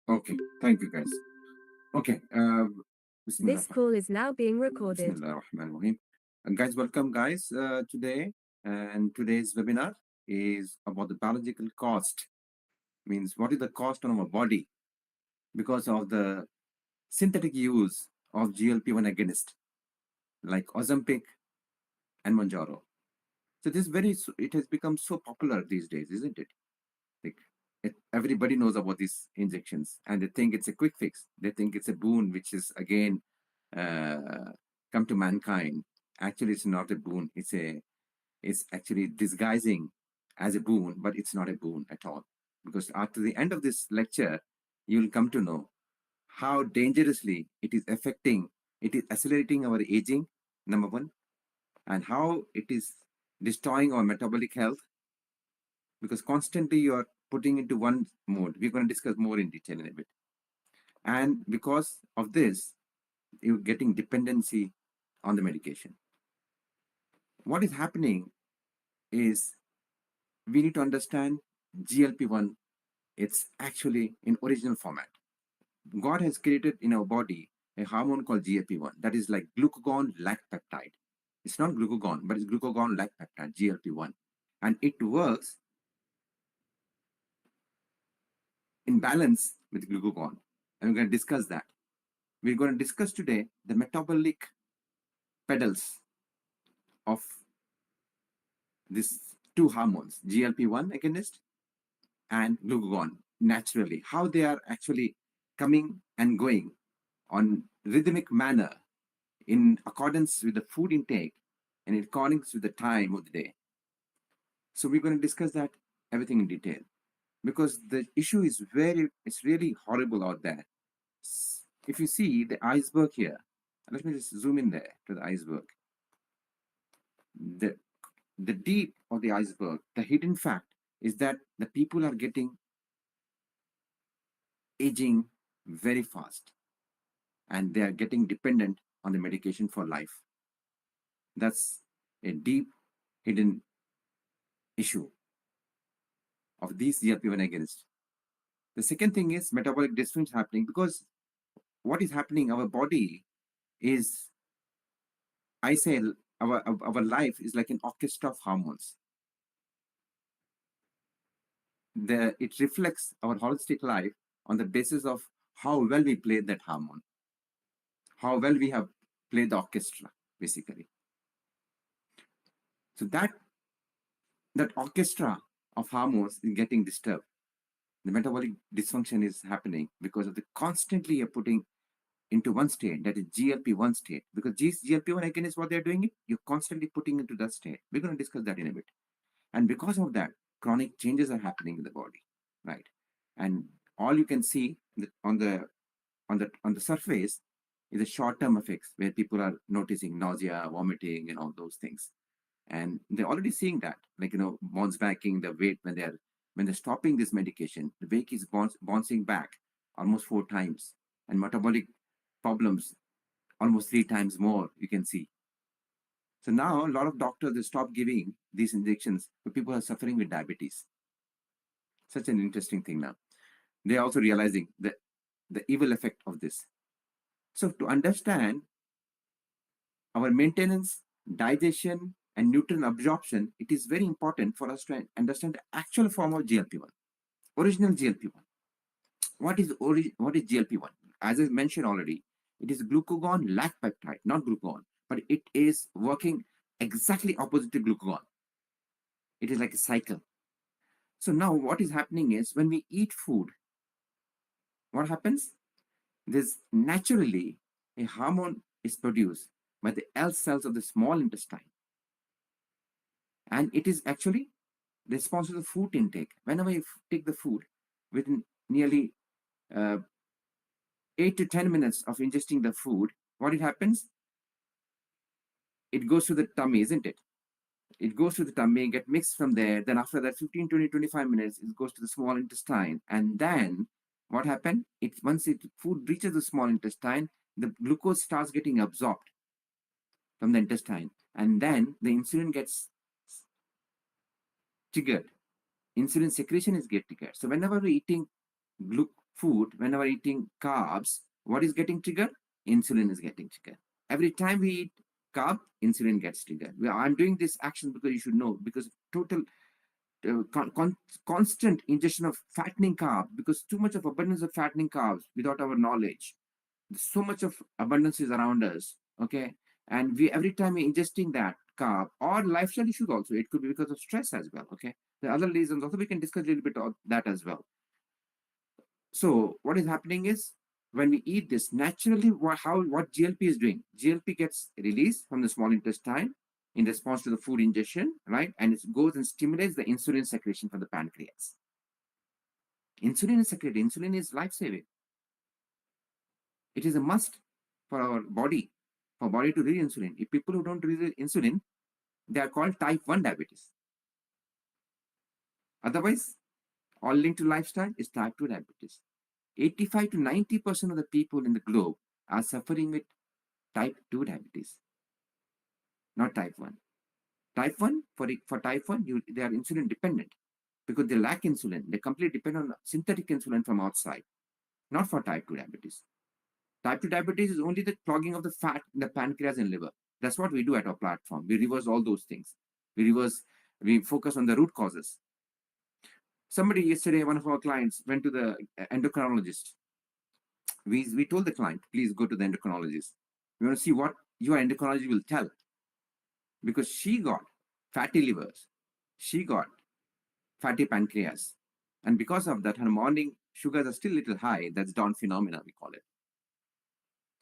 Okay, thank you guys. Okay, Bismillah. This call is now being recorded. Bismillah ar-Rahman ar-Rahim. Guys, welcome guys today. And today's webinar is about the biological cost. Means what is the cost on our body because of the synthetic use of GLP-1 agonist like Ozempic and Monjouro. So it has become so popular these days, isn't it? Like everybody knows about these injections and they think it's a quick fix. They think it's a boon, which is again uh, come to mankind. Actually, it's not a boon. It's actually disguising as a boon, but it's not a boon at all. Because after the end of this lecture, you'll come to know how dangerously it is accelerating our aging, number one, and how it is destroying our metabolic health because constantly you are putting into one mode. We're going to discuss more in detail in a bit. And because of this, you're getting dependency on the medication. What is happening is we need to understand GLP-1. It's actually in original format. God has created in our body a hormone called GLP-1 that is like glucagon-like peptide. It's not glucagon, but it's glucagon-like peptide, GLP-1. And it works in balance with glucagon. And we're going to discuss that. We're going to discuss today the metabolic pedals of these two hormones, GLP-1 agonist and glucagon, naturally, how they are actually coming and going on rhythmic manner in accordance with the food intake and in accordance with the time of the day. So we're going to discuss that everything in detail because the issue is it's really horrible out there. If you see the iceberg here, let me just zoom in there to the iceberg. The deep of the iceberg, the hidden fact is that the people are getting aging very fast and they are getting dependent on the medication for life. That's a deep hidden issue of these GLP-1 agonists. The second thing is metabolic dysfunction happening because what is happening, our body is, I say, our life is like an orchestra of hormones. It reflects our holistic life on the basis of how well we play that hormone, how well we have played the orchestra, basically. So that orchestra of hormones is getting disturbed. The metabolic dysfunction is happening because of the constantly you're putting into one state, that is GLP-1 state. Because GLP-1 again is what they're doing it, you're constantly putting into that state. We're going to discuss that in a bit. And because of that, chronic changes are happening in the body, right? And all you can see on the surface is the short-term effects where people are noticing nausea, vomiting, and all those things. And they're already seeing that, like bounce backing the weight when they're stopping this medication, the weight is bouncing back almost 4 times, and metabolic problems almost 3 times more. You can see. So now a lot of doctors they stop giving these injections to people who are suffering with diabetes. Such an interesting thing now. They're also realizing the evil effect of this. So to understand our maintenance, digestion, and nutrient absorption, it is very important for us to understand the actual form of GLP-1, original GLP-1. What is GLP-1? As I mentioned already, it is glucagon-like peptide, not glucagon, but it is working exactly opposite to glucagon. It is like a cycle. So now what is happening is when we eat food, what happens? There's naturally a hormone is produced by the L cells of the small intestine. And it is actually responsible for food intake. Whenever you take the food, within nearly uh, 8 to 10 minutes of ingesting the food, what it happens? It goes to the tummy, isn't it? It goes to the tummy, get mixed from there. Then after that 15, 20, 25 minutes, it goes to the small intestine. And then what happened? Once food reaches the small intestine, the glucose starts getting absorbed from the intestine. And then the insulin gets triggered. Insulin secretion is get triggered. So whenever we're eating food, whenever eating carbs, what is getting triggered? Insulin is getting triggered. Every time we eat carb, insulin gets triggered. I'm doing this action because you should know, because total constant ingestion of fattening carb, because too much of abundance of fattening carbs without our knowledge. So much of abundance is around us, okay? And we every time we're ingesting that carb, or lifestyle issues also, it could be because of stress as well, okay? The other reasons also we can discuss a little bit of that as well. So what is happening is, when we eat this naturally, what GLP is doing, GLP gets released from the small intestine in response to the food ingestion, right? And it goes and stimulates the insulin secretion from the pancreas. Insulin is secreted. Insulin is life-saving. It is a must for our body, for body to release insulin. If people who don't release insulin, they are called type 1 diabetes. Otherwise, all linked to lifestyle is type 2 diabetes. 85 to 90% of the people in the globe are suffering with type 2 diabetes, not type 1. Type 1, for type 1, they are insulin dependent because they lack insulin. They completely depend on synthetic insulin from outside, not for type 2 diabetes. Type 2 diabetes is only the clogging of the fat in the pancreas and liver. That's what we do at our platform. We reverse all those things. We focus on the root causes. Somebody yesterday, one of our clients went to the endocrinologist. We told the client, please go to the endocrinologist. We want to see what your endocrinologist will tell. Because she got fatty livers, she got fatty pancreas. And because of that, her morning sugars are still a little high. That's dawn phenomena, we call it.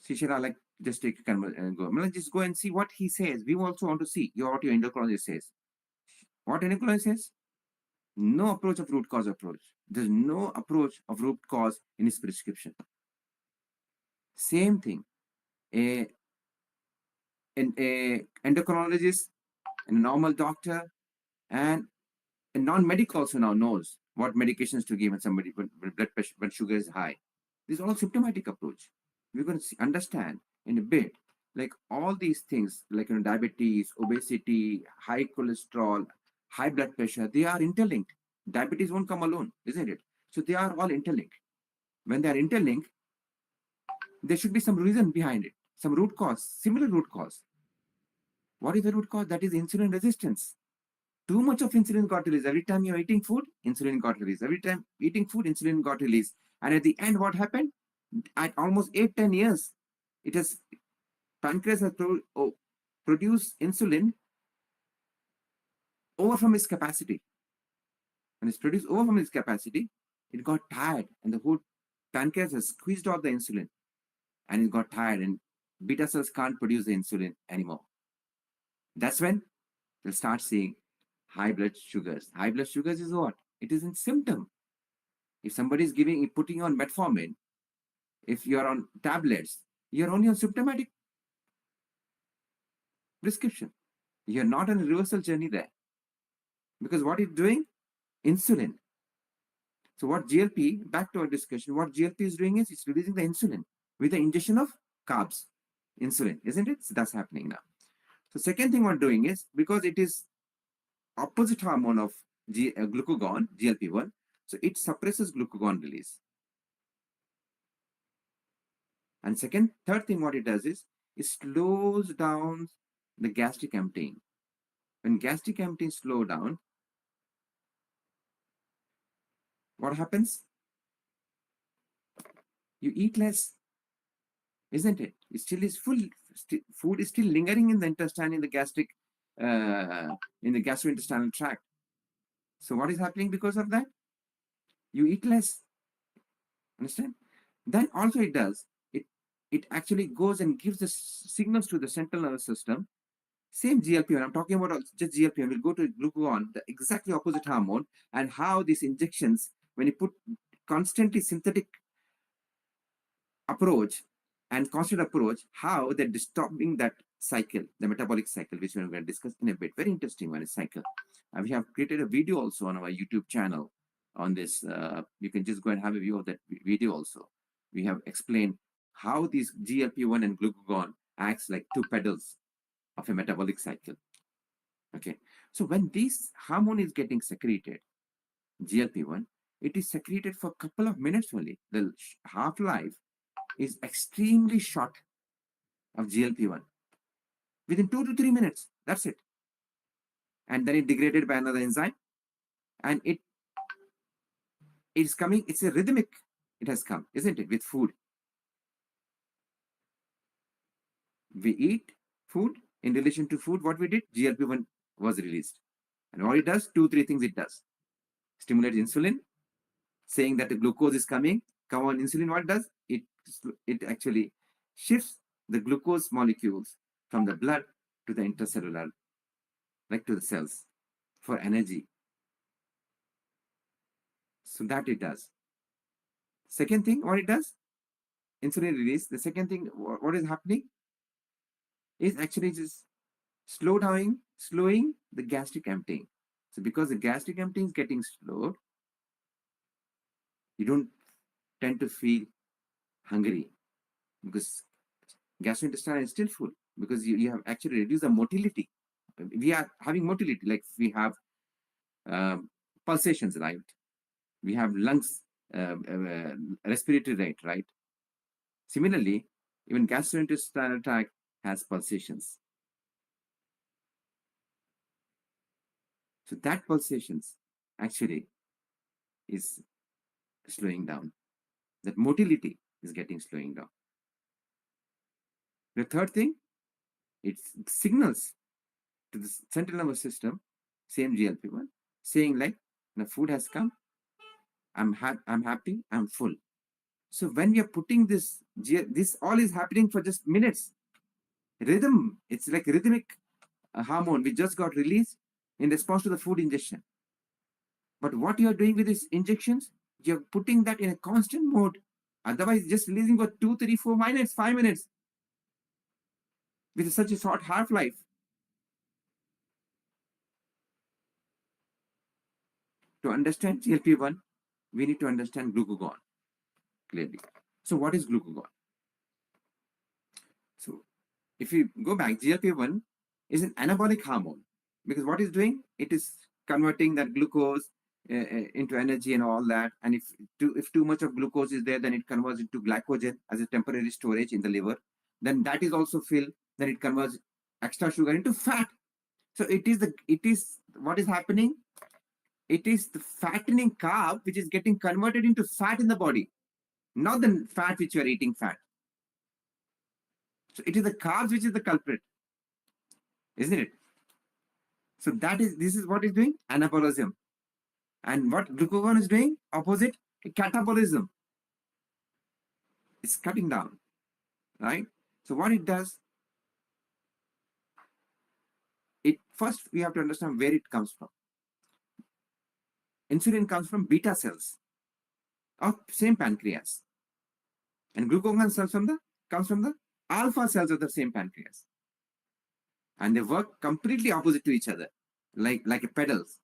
She said, I like, just take a and go. Well, just go and see what he says. We also want to see what your endocrinologist says. What endocrinologist says? No approach of root cause approach. There's no approach of root cause in his prescription. Same thing. A endocrinologist and a normal doctor and a non-medical also now knows what medications to give when somebody when blood pressure, when sugar is high. This is all symptomatic approach. We're going to understand in a bit, like all these things, like diabetes, obesity, high cholesterol, high blood pressure, they are interlinked. Diabetes won't come alone, isn't it? So they are all interlinked. When they are interlinked, there should be some reason behind it, some root cause, similar root cause. What is the root cause? That is insulin resistance. Too much of insulin got released. Every time you're eating food, insulin got released. Every time eating food, insulin got released. And at the end, what happened? At almost 8-10 years, it has pancreas has produced insulin over from its capacity. When it's produced over from its capacity, it got tired, and the whole pancreas has squeezed out the insulin, and it got tired, and beta cells can't produce the insulin anymore. That's when you'll start seeing high blood sugars. High blood sugars is what? It is a symptom. If somebody is putting on metformin, if you're on tablets, you're only on symptomatic prescription. You're not on a reversal journey there. Because what it's doing? Insulin. So what GLP, back to our discussion, what GLP is doing is it's releasing the insulin with the ingestion of carbs. Insulin, isn't it? So that's happening now. So second thing we're doing is, because it is opposite hormone of glucagon, GLP-1, so it suppresses glucagon release. And third thing what it does is, it slows down the gastric emptying. When gastric emptying slow down, what happens? You eat less, isn't it? It still is full. Food is still lingering in the intestine, in the gastrointestinal tract. So what is happening because of that? You eat less. Understand? Then also it actually goes and gives the signals to the central nervous system. Same GLP-1. I'm talking about just GLP-1. We'll go to glucagon, the exactly opposite hormone, and how these injections, when you put constantly synthetic approach and constant approach, how they're disturbing that cycle, the metabolic cycle, which we're going to discuss in a bit. Very interesting one is cycle. We have created a video also on our YouTube channel on this. You can just go and have a view of that video also. We have explained how these GLP-1 and glucagon acts like two pedals of a metabolic cycle. Okay, so when this hormone is getting secreted, GLP-1, it is secreted for a couple of minutes only. The half-life is extremely short of GLP-1. Within 2 to 3 minutes, that's it. And then it degraded by another enzyme, and it's coming, it's a rhythmic, it has come, isn't it, with food. We eat food, in relation to food, what we did, GLP-1 was released. And what it does, 2, 3 things it does. Stimulates insulin, saying that the glucose is coming. Come on, insulin, what it does? It actually shifts the glucose molecules from the blood to the intracellular, like to the cells, for energy. So that it does. Second thing, what it does, insulin release. The second thing, what is happening, is actually just slowing the gastric emptying. So because the gastric emptying is getting slowed, you don't tend to feel hungry, because gastrointestinal is still full, because you have actually reduced the motility. We are having motility, like we have pulsations, right? We have lungs, respiratory rate, right? Similarly, even gastrointestinal tract has pulsations. So that pulsations actually is slowing down. That motility is getting slowing down. The third thing, it signals to the central nervous system, same GLP-1, saying like, the food has come, I'm happy, I'm full. So when we are putting this all is happening for just minutes. Rhythm, it's like rhythmic hormone we just got released in response to the food ingestion. But what you are doing with these injections, you're putting that in a constant mode. Otherwise, just releasing for 2, 3, 4 minutes, 5 minutes with such a short half-life. To understand GLP-1, we need to understand glucagon clearly. So what is glucagon? So if you go back, GLP-1 is an anabolic hormone, because what it's doing, it is converting that glucose into energy and all that. And if too much of glucose is there, then it converts into glycogen as a temporary storage in the liver. Then that is also filled. Then it converts extra sugar into fat. So it is what is happening. It is the fattening carb which is getting converted into fat in the body, not the fat which you are eating fat. So it is the carbs which is the culprit, isn't it? So this is what is doing, anabolism. And what glucagon is doing, opposite, catabolism. It's cutting down, right? So what it does, first we have to understand where it comes from. Insulin comes from beta cells of same pancreas, and glucagon comes from the alpha cells of the same pancreas, and they work completely opposite to each other, like a pedals.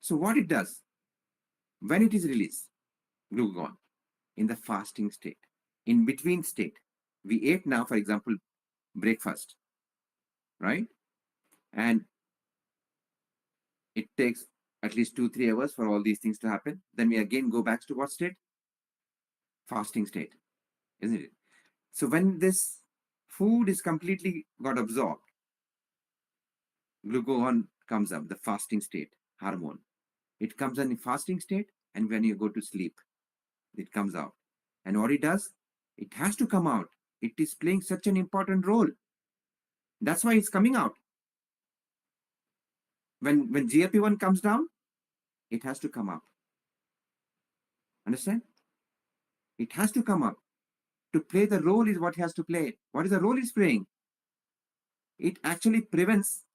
So what it does, when it is released, glucagon, in the fasting state, in between state, we ate now, for example, breakfast, right? And it takes at least 2, 3 hours for all these things to happen. Then we again go back to what state? Fasting state, isn't it? So when this food is completely got absorbed, glucagon comes up, the fasting state hormone. It comes in fasting state, and when you go to sleep, it comes out. And what it does, it has to come out. It is playing such an important role. That's why it's coming out. When GLP-1 comes down, it has to come up. Understand? It has to come up. To play the role is what it has to play. What is the role it's playing? It actually prevents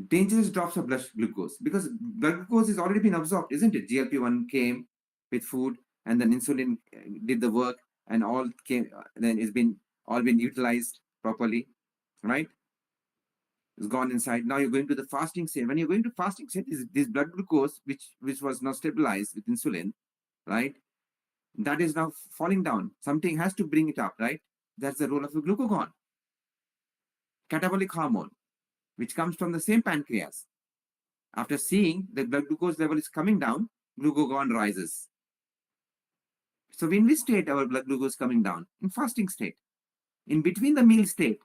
dangerous drops of blood glucose, because blood glucose has already been absorbed, isn't it? GLP-1 came with food, and then insulin did the work, and all came. Then it's been all been utilized properly, right? It's gone inside. Now you're going to the fasting state. When you're going to fasting state, this blood glucose, which was not stabilized with insulin, right? That is now falling down. Something has to bring it up, right? That's the role of the glucagon, catabolic hormone. which comes from the same pancreas. After seeing the blood glucose level is coming down, glucagon rises. So in which state our blood glucose coming down? In fasting state. In between the meal state,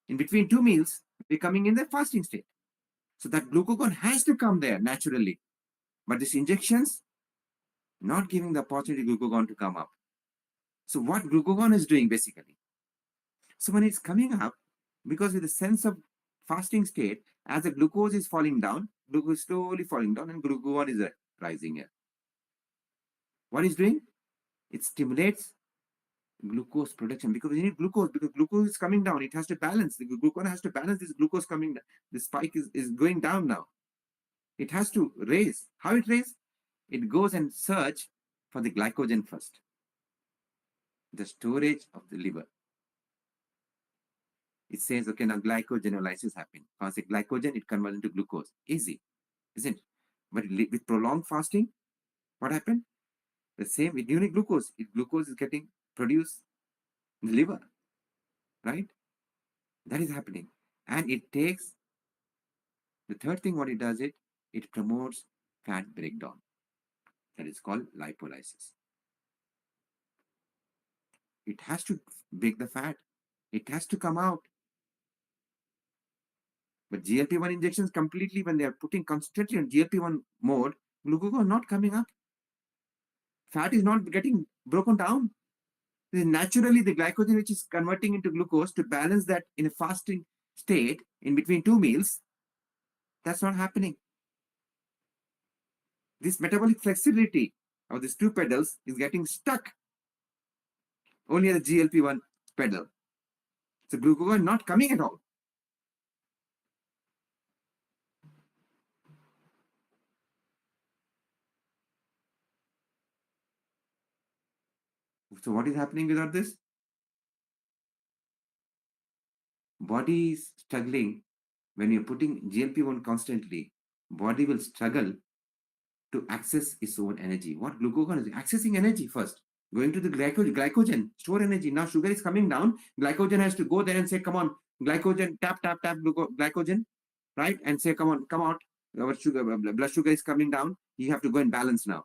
in between two meals, we're coming in the fasting state. So that glucagon has to come there naturally. But these injections, not giving the opportunity glucagon to come up. So what glucagon is doing basically? So when it's coming up, because with the sense of fasting state, as the glucose is falling down, glucose is slowly falling down and glucagon is rising here. What is doing? It stimulates glucose production because we need glucose, because glucose is coming down. It has to balance. The glucagon has to balance this glucose coming down. The spike is going down now. It has to raise. How it raises? It goes and search for the glycogen first. The storage of the liver. It says, okay, now glycogenolysis happened. Once the glycogen, it converts into glucose. Easy, isn't it? But with prolonged fasting, what happened? The same with unique glucose. Glucose is getting produced in the liver, right? That is happening. And it takes, the third thing what it does, it promotes fat breakdown. That is called lipolysis. It has to break the fat. It has to come out. But GLP-1 injections completely, when they are putting constantly on GLP-1 mode, glucagon is not coming up. Fat is not getting broken down. Naturally, the glycogen which is converting into glucose to balance that in a fasting state in between two meals, that's not happening. This metabolic flexibility of these two pedals is getting stuck only at the GLP-1 pedal. So glucagon not coming at all. So what is happening without this? Body is struggling. When you're putting GLP-1 constantly, body will struggle to access its own energy. What glucagon is accessing energy first, going to the glycogen, store energy. Now sugar is coming down, glycogen has to go there and say, come on, glycogen, tap, glycogen, right? And say, come on, come out. Our sugar, blood sugar is coming down. You have to go and balance now.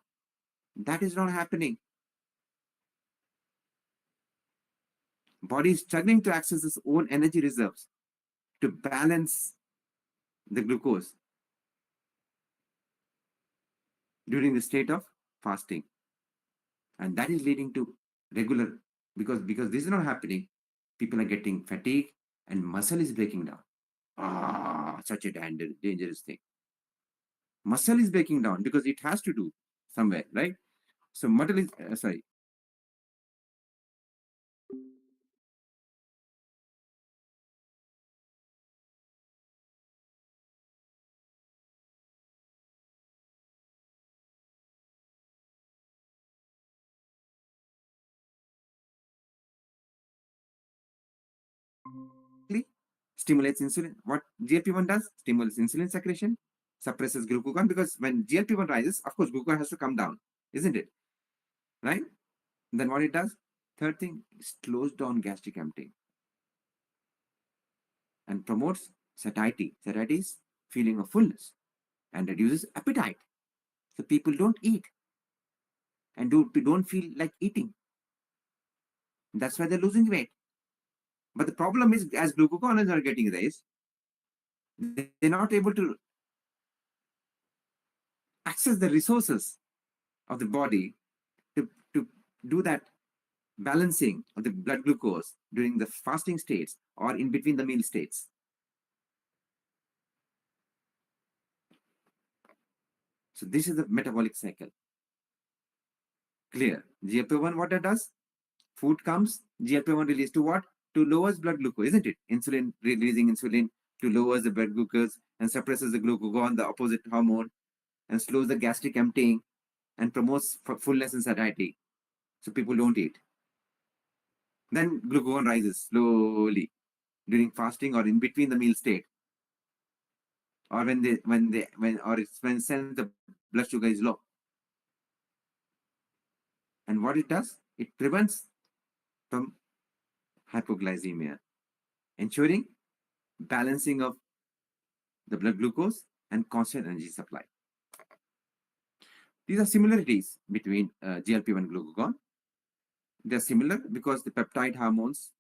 That is not happening. Body is struggling to access its own energy reserves to balance the glucose during the state of fasting. And that is leading to regular, because this is not happening, people are getting fatigue and muscle is breaking down. Such a dangerous thing. Muscle is breaking down because it has to do somewhere, right? So muscle is sorry. Stimulates insulin. What GLP-1 does? Stimulates insulin secretion, suppresses glucagon, because when GLP-1 rises, of course, glucagon has to come down, isn't it? Right? Then what it does? Third thing, it slows down gastric emptying and promotes satiety. Satiety is feeling of fullness and reduces appetite. So people don't eat and don't feel like eating. That's why they're losing weight. But the problem is, as glucagon are getting raised, they're not able to access the resources of the body to do that balancing of the blood glucose during the fasting states or in between the meal states. So this is the metabolic cycle. Clear. GLP-1 what it does? Food comes, GLP-1 release to what? To lowers blood glucose, isn't it? Insulin, releasing insulin to lowers the blood glucose and suppresses the glucagon, the opposite hormone, and slows the gastric emptying and promotes fullness and satiety. So people don't eat. Then glucagon rises slowly during fasting or in between the meal state, or when sense the blood sugar is low. And what it does? It prevents from hypoglycemia, ensuring balancing of the blood glucose, and constant energy supply. These are similarities between GLP-1 glucagon. They are similar because the peptide hormones,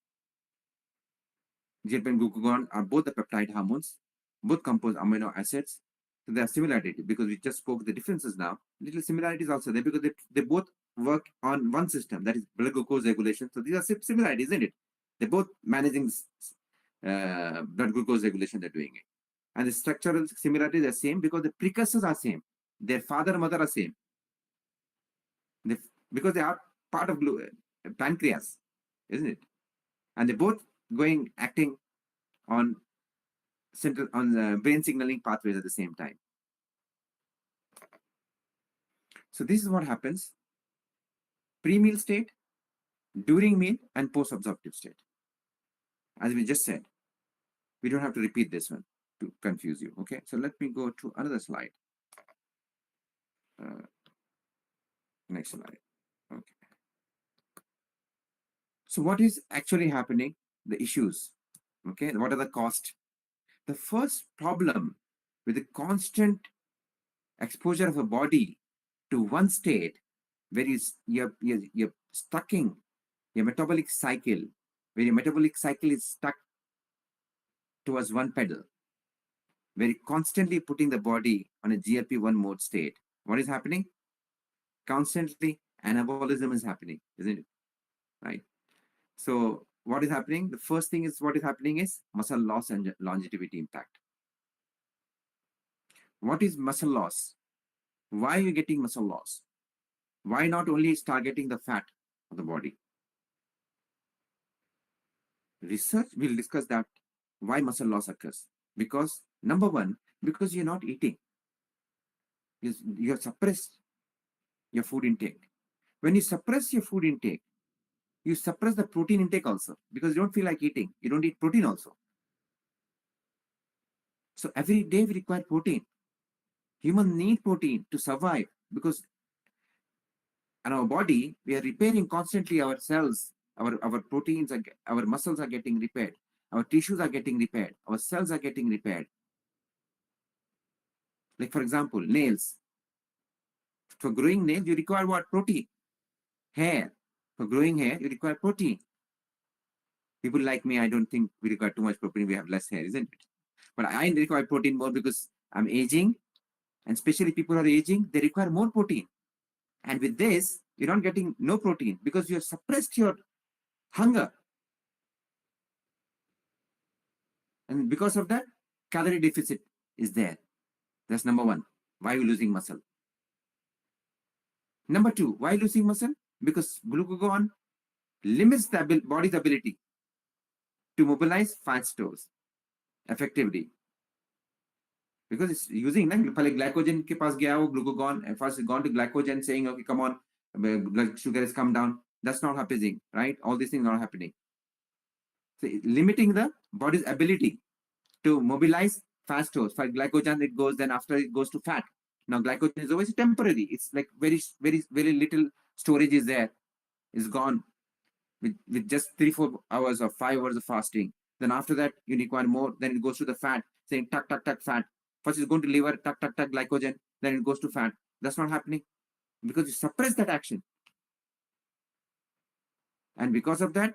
GLP-1 glucagon, are both the peptide hormones, both compose amino acids. So they are similarity because we just spoke the differences now. Little similarities also there because they both work on one system, that is blood glucose regulation. So these are similarities, isn't it? They're both managing blood glucose regulation, they're doing it. And the structural similarities are same because the precursors are same. Their father and mother are same. Because they are part of pancreas, isn't it? And they're both acting on brain signaling pathways at the same time. So this is what happens pre-meal state, during meal, and post-absorptive state. As we just said, we don't have to repeat this one to confuse you. Okay, so let me go to another slide. Next slide. Okay. So what is actually happening? The issues. Okay, what are the costs? The first problem with the constant exposure of a body to one state where you're stucking your metabolic cycle, where your metabolic cycle is stuck towards one pedal, where you're constantly putting the body on a GLP-1 mode state. What is happening? Constantly anabolism is happening, isn't it? Right? So what is happening? The first thing is what is happening is muscle loss and longevity impact. What is muscle loss? Why are you getting muscle loss? Why not only is targeting the fat of the body? Research will discuss that why muscle loss occurs. Because number one, because you're not eating. You have suppressed your food intake. When you suppress your food intake, you suppress the protein intake also because you don't feel like eating. You don't eat protein also. So every day we require protein. Humans need protein to survive because in our body, we are repairing constantly our cells, our proteins, our muscles are getting repaired, our tissues are getting repaired, our cells are getting repaired. Like for example, nails. For growing nails, you require what? Protein. Hair. For growing hair, you require protein. People like me, I don't think we require too much protein. We have less hair, isn't it? But I require protein more because I'm aging, and especially people who are aging, they require more protein. And with this, you're not getting no protein because you have suppressed your hunger. And because of that, calorie deficit is there. That's number one. Why are you losing muscle? Number two, why losing muscle? Because glucagon limits the body's ability to mobilize fat stores effectively. Because it's using glycogen ke paas gaya wo glucagon, and first it's gone to glycogen saying, okay, come on, blood sugar has come down. That's not happening, right? All these things are not happening. So limiting the body's ability to mobilize fat stores. For glycogen, it goes, then after it goes to fat. Now glycogen is always temporary. It's like very little storage is there. It's gone with just 3-4 hours or 5 hours of fasting. Then after that, you require more. Then it goes to the fat, saying tuck fat. First it's going to liver, tuck glycogen. Then it goes to fat. That's not happening because you suppress that action. And because of that,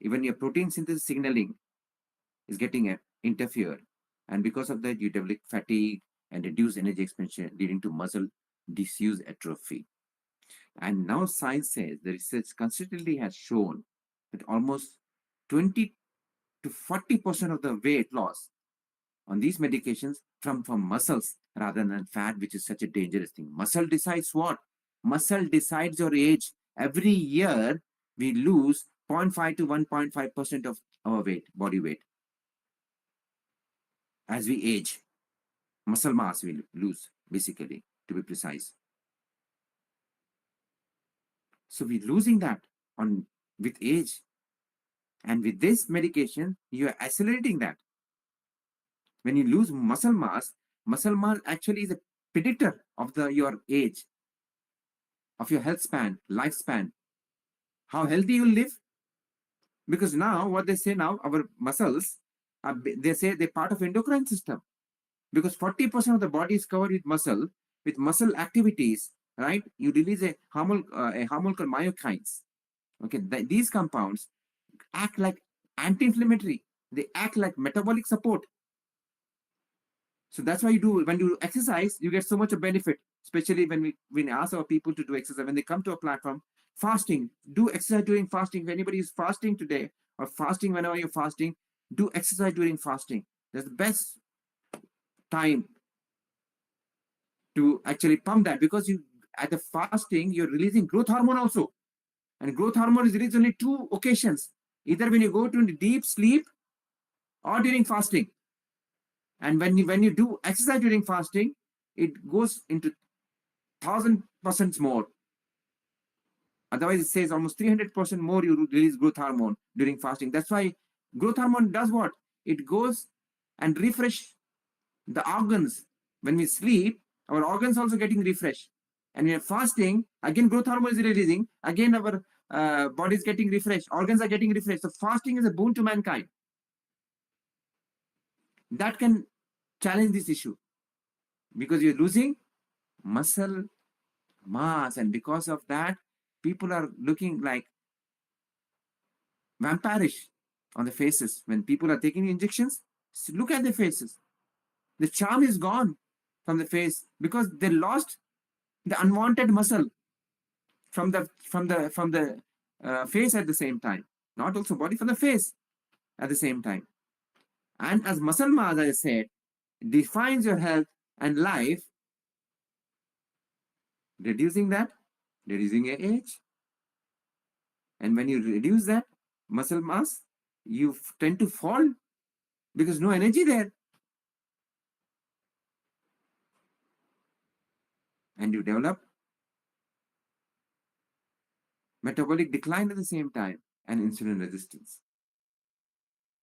even your protein synthesis signaling is getting interfered. And because of that, you develop fatigue and reduced energy expansion, leading to muscle disuse atrophy. And now science says the research consistently has shown that almost 20 to 40% of the weight loss on these medications from muscles rather than fat, which is such a dangerous thing. Muscle decides what? Muscle decides your age. Every year, we lose 0.5 to 1.5% of our weight, body weight. As we age, muscle mass we lose, basically, to be precise. So we're losing that with age. And with this medication, you are accelerating that. When you lose muscle mass actually is a predictor of your age, of your health span, lifespan, how healthy you live. Because now, what they say now, our muscles, they say they're part of endocrine system. because 40% of the body is covered with muscle. With muscle activities, right? You release a hormone called myokines. Okay, these compounds act like anti-inflammatory. They act like metabolic support. So that's why when you exercise, you get so much of benefit. Especially when we ask our people to do exercise, when they come to a platform, fasting, do exercise during fasting. If anybody is fasting today or fasting whenever you're fasting, do exercise during fasting. That's the best time to actually pump that, because you at the fasting you're releasing growth hormone also, and growth hormone is released only two occasions, either when you go to deep sleep or during fasting. And when you do exercise during fasting, it goes into 1,000% more. Otherwise, it says almost 300% more you release growth hormone during fasting. That's why growth hormone does what? It goes and refresh the organs. When we sleep, our organs also getting refreshed. And when fasting, again growth hormone is releasing. Again, our body is getting refreshed. Organs are getting refreshed. So fasting is a boon to mankind. That can challenge this issue, because you're losing muscle mass, and because of that, people are looking like vampirish on the faces. When people are taking injections, look at their faces. The charm is gone from the face, because they lost the unwanted muscle from the face at the same time. Not also body, from the face at the same time. And as muscle mass, as I said, defines your health and life, reducing that, reducing your age. And when you reduce that muscle mass, you tend to fall because no energy there. And you develop metabolic decline at the same time and insulin resistance.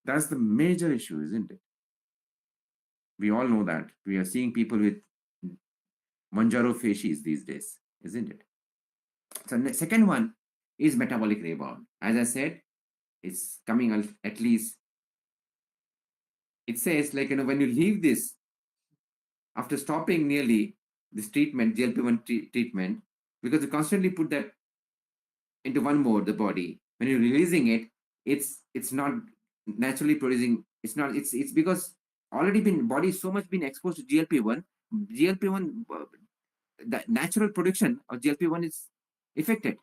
That's the major issue, isn't it? We all know that. We are seeing people with Monjouro facies these days, isn't it? So the second one is metabolic rebound. As I said, it's coming at least, it says like, when you leave this, after stopping nearly this treatment, GLP-1 treatment, because you constantly put that into one mode, the body, when you're releasing it, it's not naturally producing, it's because already been body is so much been exposed to GLP-1, the natural production of GLP-1 is affected,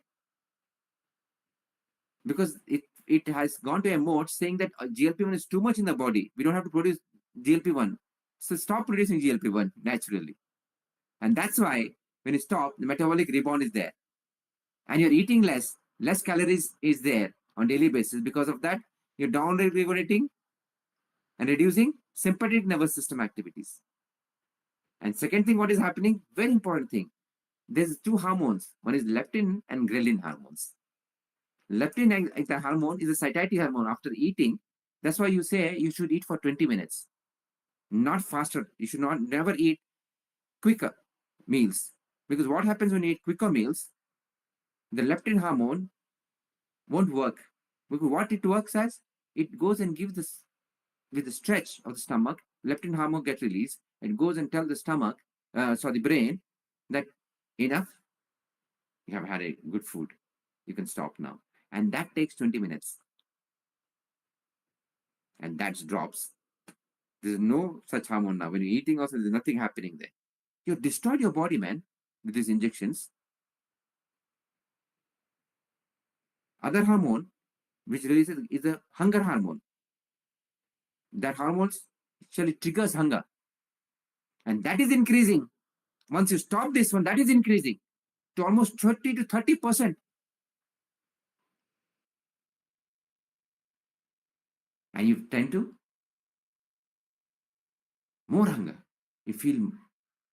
because it has gone to a mode saying that GLP-1 is too much in the body. We don't have to produce GLP-1. So stop producing GLP-1 naturally. And that's why when you stop, the metabolic rebound is there. And you're eating less calories is there on daily basis. Because of that, you're down regulating and reducing sympathetic nervous system activities. And second thing, what is happening? Very important thing. There's two hormones. One is leptin and ghrelin hormones. Leptin, the hormone, is a satiety hormone after eating. That's why you say you should eat for 20 minutes, not faster. You should not never eat quicker meals, because what happens when you eat quicker meals, the leptin hormone won't work. Because what it works as, it goes and gives this, with the stretch of the stomach, leptin hormone gets released. It goes and tells the stomach, the brain, that enough, you have had a good food, you can stop now. And that takes 20 minutes. And that drops. There's no such hormone now. When you're eating also, there's nothing happening there. You've destroyed your body, man, with these injections. Other hormone which releases is a hunger hormone. That hormone actually triggers hunger. And that is increasing. Once you stop this one, that is increasing to almost 30 to 30%. And you tend to more hunger. You feel you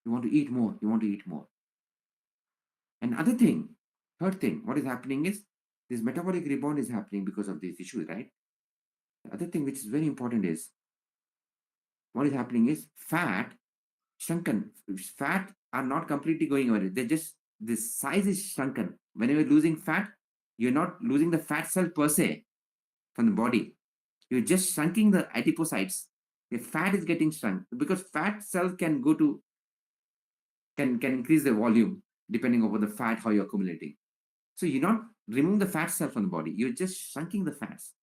want to eat more, you want to eat more. And other thing, third thing, what is happening is this metabolic rebound is happening because of these issues, right? The other thing which is very important is what is happening is fat shrunken. Fat are not completely going away. They just, the size is shrunken. When you're losing fat, you're not losing the fat cell per se from the body. You're just shrinking the adipocytes. The fat is getting shrunk because fat cells can go to can increase the volume depending upon the fat how you're accumulating. So you're not removing the fat cell from the body, you're just shrinking the fats.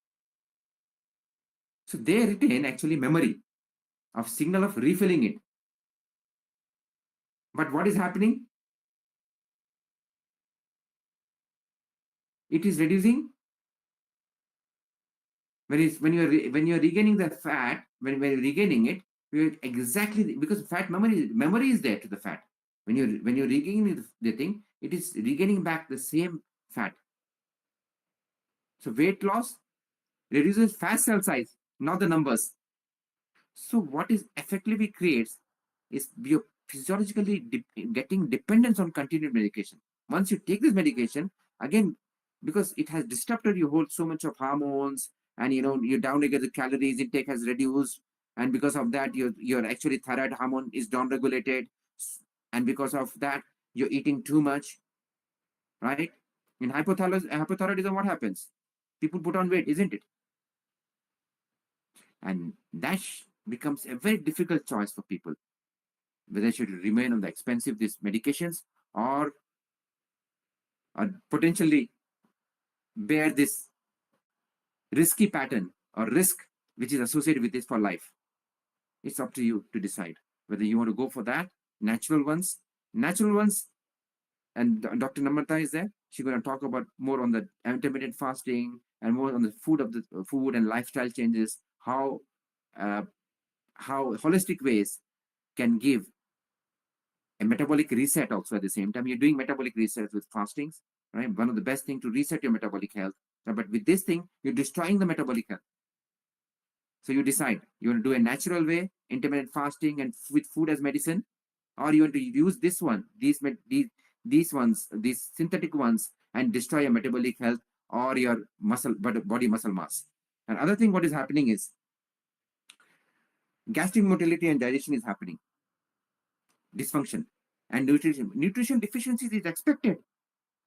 So they retain actually memory of signal of refilling it. But what is happening? It is reducing when you're regaining the fat, when you're regaining it, you're exactly because fat memory is there to the fat. When you're regaining the thing, it is regaining back the same fat. So weight loss reduces fat cell size, not the numbers. So what is effectively creates is you're physiologically getting dependence on continued medication. Once you take this medication, again, because it has disrupted your whole so much of hormones, and your down-regulated calories intake has reduced, and because of that, your actually thyroid hormone is down-regulated, and because of that, you're eating too much, right? In hypothyroidism, what happens? People put on weight, isn't it? And that becomes a very difficult choice for people, whether they should remain on the expensive these medications or, potentially bear this risky pattern or risk which is associated with this for life. It's up to you to decide whether you want to go for that natural ones. And Dr. Namrata is there. She's going to talk about more on the intermittent fasting and more on the food and lifestyle changes, uh, how holistic ways can give a metabolic reset also at the same time. You're doing metabolic resets with fastings, right? One of the best things to reset your metabolic health. But with this thing, you're destroying the metabolic health. So you decide you want to do a natural way, intermittent fasting and with food as medicine, or you want to use this one, these ones, these synthetic ones, and destroy your metabolic health or your body muscle mass. And other thing, what is happening is gastric motility and digestion is happening, dysfunction, and nutrition deficiencies is expected,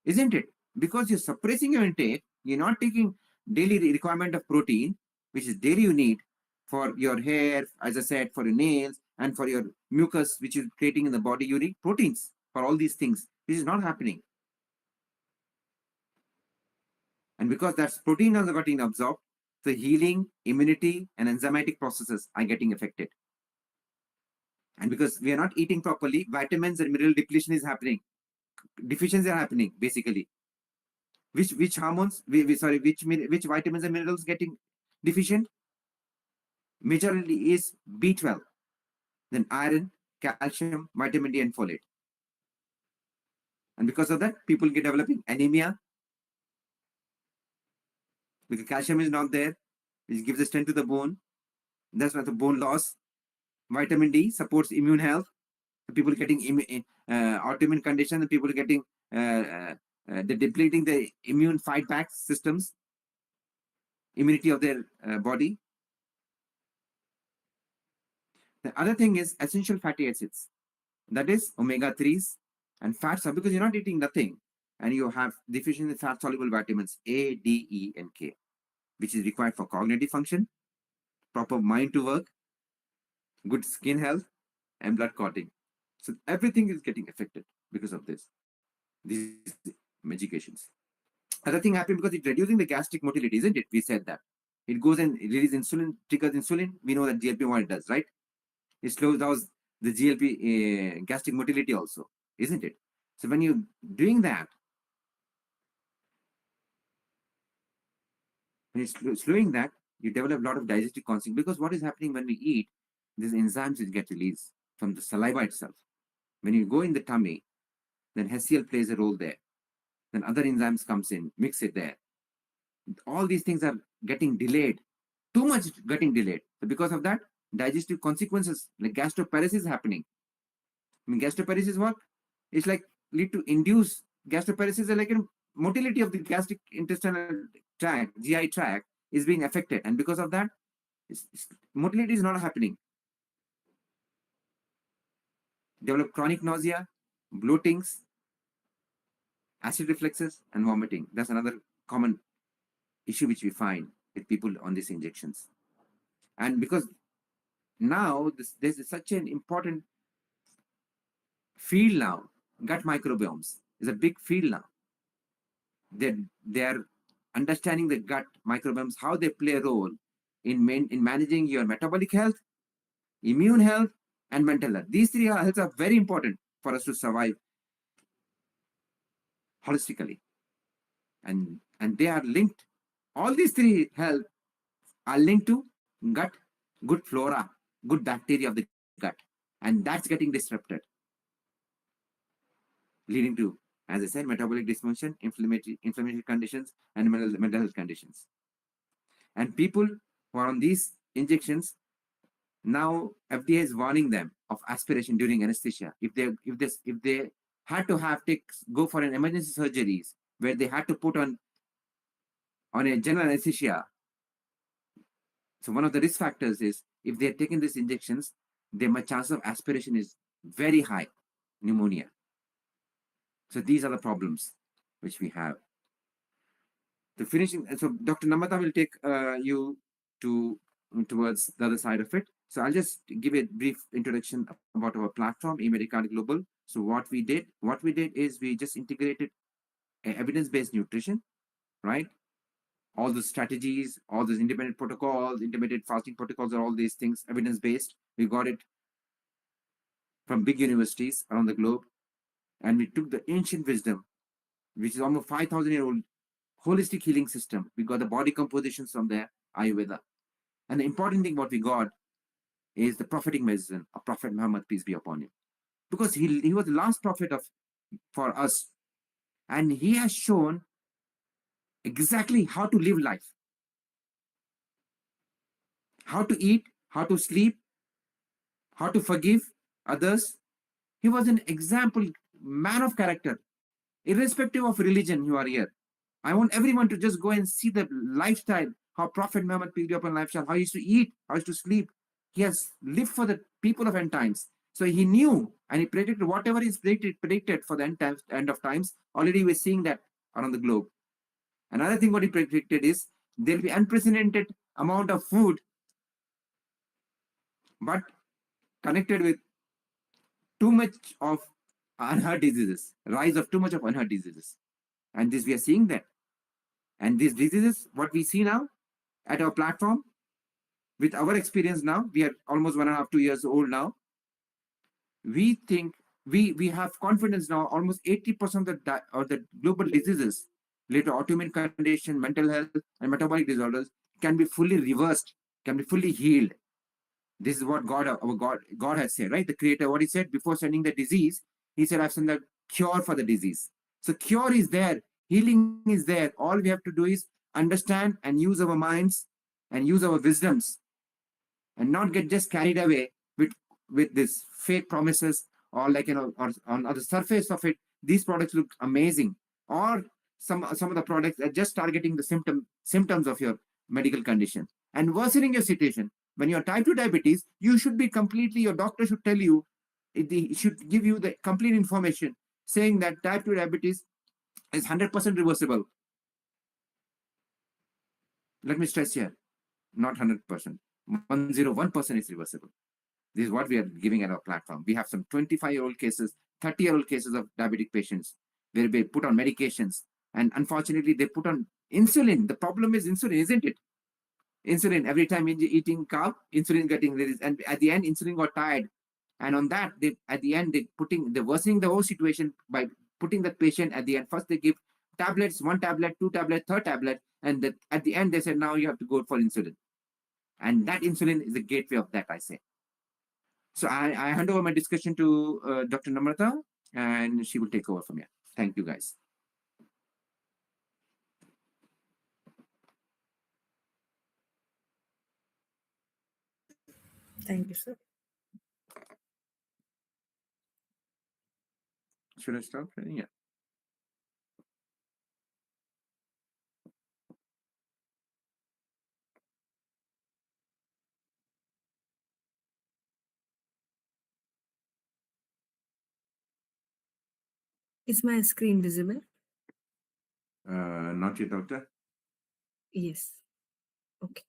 isn't it? Because you're suppressing your intake, you're not taking daily requirement of protein, which is daily you need for your hair, as I said, for your nails, and for your mucus, which is creating in the body. You need proteins for all these things. This is not happening. And because that's protein are getting absorbed, the healing, immunity, and enzymatic processes are getting affected. And because we are not eating properly, vitamins and mineral depletion is happening. Deficiencies are happening, basically. Which hormones, which vitamins and minerals getting deficient? Majorly is B12, then iron, calcium, vitamin D, and folate. And because of that, people get developing anemia because calcium is not there, which gives the strength to the bone. That's not the bone loss. Vitamin D supports immune health. People getting autoimmune condition, and people getting the depleting the immune fight back systems, immunity of their body. The other thing is essential fatty acids, that is omega-3s and fats, are because you're not eating nothing and you have deficiency in fat soluble vitamins A, D, E, and K, which is required for cognitive function, proper mind to work, good skin health, and blood clotting. So everything is getting affected because of these medications. Other thing happened because it's reducing the gastric motility, isn't it? We said that. It goes and releases insulin, triggers insulin. We know that GLP-1 does, right? It slows down the GLP gastric motility also, isn't it? So when you're doing that, when you're slowing that, you develop a lot of digestive consequences. Because what is happening when we eat, these enzymes will get released from the saliva itself. When you go in the tummy, then HCl plays a role there. Then other enzymes comes in, mix it there. All these things are getting delayed, too much getting delayed. So because of that, digestive consequences like gastroparesis is happening. I mean, gastroparesis what? It's like lead to induce gastroparesis, like a motility of the gastric intestinal tract, GI tract is being affected, and because of that, motility is not happening. Develop chronic nausea, bloatings, acid reflexes, and vomiting. That's another common issue which we find with people on these injections. And because now there's such an important field now. Gut microbiomes is a big field now. They're understanding the gut microbiomes, how they play a role in managing your metabolic health, immune health, and mental health. These three healths are very important for us to survive holistically, and they are linked. All these three health are linked to gut, good flora, good bacteria of the gut, and that's getting disrupted, leading to, as I said, metabolic dysfunction, inflammatory conditions, and mental health conditions. And people who are on these injections, now FDA is warning them of aspiration during anesthesia. If they had to have go for an emergency surgeries where they had to put on a general anesthesia. So one of the risk factors is if they're taking these injections, their chance of aspiration is very high, pneumonia. So these are the problems which we have. The finishing, so Dr. Namata will take you towards the other side of it. So I'll just give a brief introduction about our platform, eMedicard Global. So what we did is we just integrated evidence-based nutrition, right? All the strategies, all those independent protocols, intermittent fasting protocols, are all these things evidence-based. We got it from big universities around the globe, and we took the ancient wisdom, which is almost 5,000-year-old holistic healing system. We got the body compositions from there, Ayurveda. And the important thing what we got is the prophetic medicine of Prophet Muhammad, peace be upon him. Because he was the last prophet for us. And he has shown exactly how to live life, how to eat, how to sleep, how to forgive others. He was an example, man of character, irrespective of religion you are here. I want everyone to just go and see the lifestyle, how Prophet Muhammad, peace be upon lifestyle, how he used to eat, how he used to sleep. He has lived for the people of end times. So he knew and he predicted whatever is predicted for the end of times. Already we're seeing that around the globe. Another thing what he predicted is there'll be unprecedented amount of food, but connected with too much of unheard diseases, rise of too much of unheard diseases. And this we are seeing that. And these diseases, what we see now at our platform, with our experience now, we are almost 1.5, 2 years old now. We think we have confidence now. Almost 80% of the global diseases related to autoimmune condition, mental health, and metabolic disorders can be fully reversed, can be fully healed. This is what God has said, right? The Creator, what He said before sending the disease, He said, "I've sent the cure for the disease." So cure is there, healing is there. All we have to do is understand and use our minds and use our wisdoms, and not get just carried away with this fake promises, or like, or on the surface of it, these products look amazing, or some of the products are just targeting the symptoms of your medical condition and worsening your situation. When you're type 2 diabetes, you should be completely, your doctor should tell you, he should give you the complete information saying that type 2 diabetes is 100% reversible. Let me stress here, not 100%. 101% is reversible. This is what we are giving at our platform. We have some 25-year-old cases, 30-year-old cases of diabetic patients where they put on medications, and unfortunately they put on insulin. The problem is insulin, isn't it? Insulin, every time you're eating carb, insulin getting released, and at the end insulin got tired, and on that at the end they're worsening the whole situation by putting the patient at the end. First they give tablets, one tablet, two tablet, third tablet, and at the end they said now you have to go for insulin, and that insulin is the gateway of that, I say. So I hand over my discussion to Dr. Namrata, and she will take over from here. Thank you, guys. Thank you, sir. Should I start? Yeah. Is my screen visible? Not yet, doctor. Yes. Okay.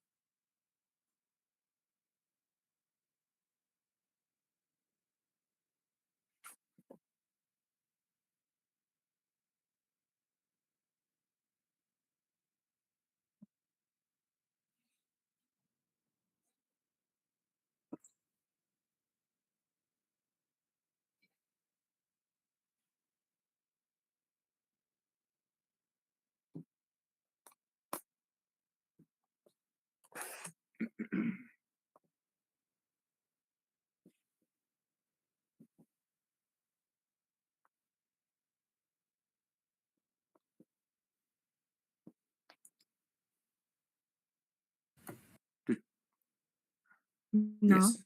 Now, Yes.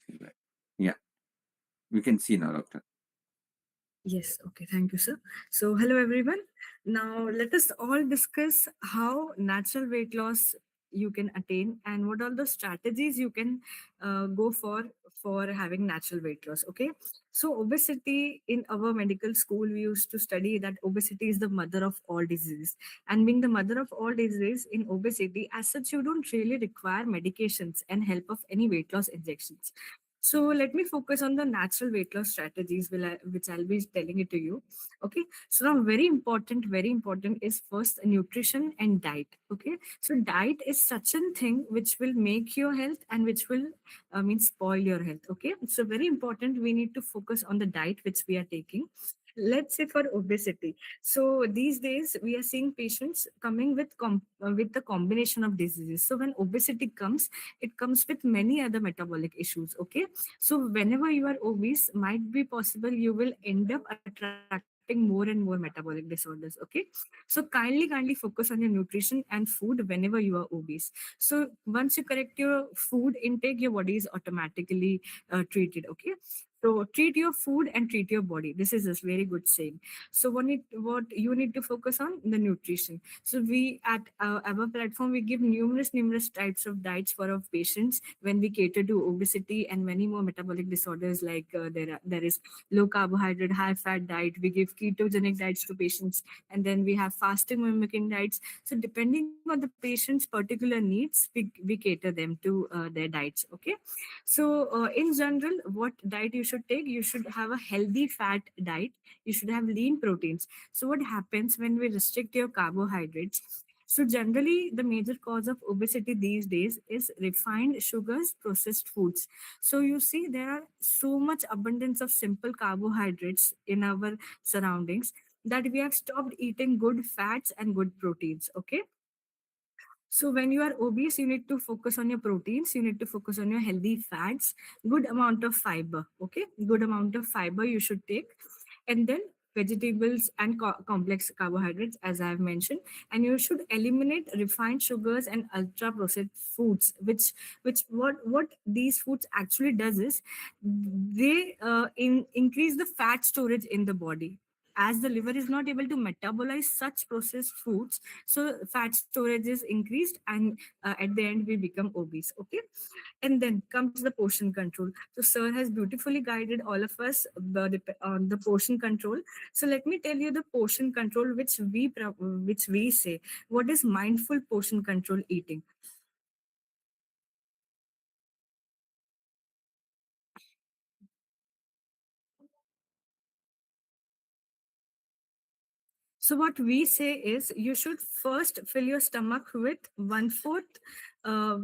Yeah, we can see now, doctor. yes, okay, thank you, sir. So, hello everyone. Now, let us all discuss how natural weight loss you can attain and what are the strategies you can go for having natural weight loss. Okay, so obesity in our medical school we used to study that obesity is the mother of all diseases, and being the mother of all diseases in obesity, as such, you don't really require medications and help of any weight loss injections. So let me focus on the natural weight loss strategies which I'll be telling it to you. Okay. So now very important is first nutrition and diet. Okay. So diet is such a thing which will make your health and which will spoil your health. Okay. So very important. We need to focus on the diet which we are taking. Let's say for obesity. So these days we are seeing patients coming with the combination of diseases. So when obesity comes, it comes with many other metabolic issues. Okay, so whenever you are obese, might be possible you will end up attracting more and more metabolic disorders. Okay, so kindly focus on your nutrition and food whenever you are obese. So once you correct your food intake, your body is automatically treated. Okay, so treat your food and treat your body. This is a very good saying. So what you need to focus on the nutrition. So we at our platform we give numerous types of diets for our patients when we cater to obesity and many more metabolic disorders like there is low carbohydrate, high fat diet. We give ketogenic diets to patients, and then we have fasting mimicking diets. So depending on the patient's particular needs, we cater them to their diets. Okay, so in general, what diet you should take? You should have a healthy fat diet. You should have lean proteins. So what happens when we restrict your carbohydrates? So generally, the major cause of obesity these days is refined sugars, processed foods. So you see, there are so much abundance of simple carbohydrates in our surroundings that we have stopped eating good fats and good proteins. Okay, so when you are obese, you need to focus on your proteins, you need to focus on your healthy fats, good amount of fiber. Okay, good amount of fiber you should take, and then vegetables and complex carbohydrates, as I have mentioned. And you should eliminate refined sugars and ultra processed foods, which what these foods actually does is they increase the fat storage in the body. As the liver is not able to metabolize such processed foods, so fat storage is increased, and at the end we become obese. Okay, and then comes the portion control. So sir has beautifully guided all of us on the portion control. So let me tell you the portion control which we say. What is mindful portion control eating? So what we say is you should first fill your stomach with one fourth, uh,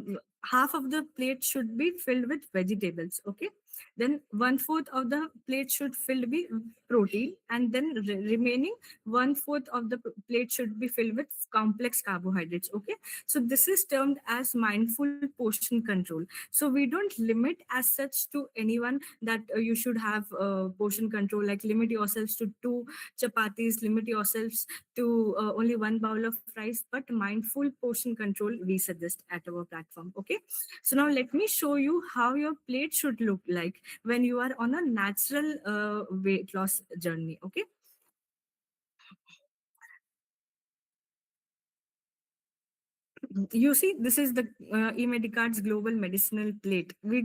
half of the plate should be filled with vegetables. Okay, then one fourth of the plate should filled be protein, and then remaining one fourth of the plate should be filled with complex carbohydrates. Okay, so this is termed as mindful portion control. So we don't limit as such to anyone that you should have portion control, like limit yourselves to two chapatis, limit yourselves to only one bowl of rice, but mindful portion control we suggest at our platform. Okay, so now let me show you how your plate should look like when you are on a natural weight loss journey. Okay, you see, this is the eMedicard's global medicinal plate. We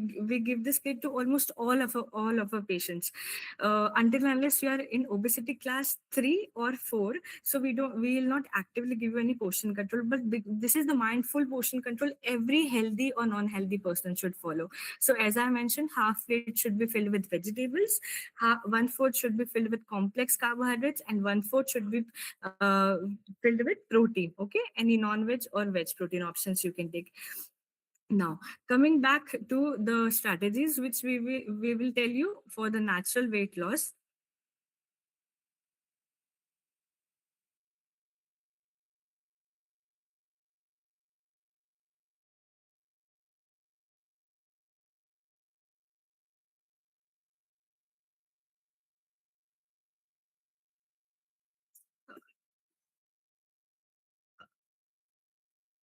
give this plate to almost all of our patients, until unless you are in obesity class 3 or 4. So we will not actively give you any portion control, but this is the mindful portion control every healthy or non-healthy person should follow. So as I mentioned, half plate should be filled with vegetables, one fourth should be filled with complex carbohydrates, and one fourth should be uh, filled with protein. Okay, any non-veg or veg protein options you can take. Now, coming back to the strategies which we will tell you for the natural weight loss.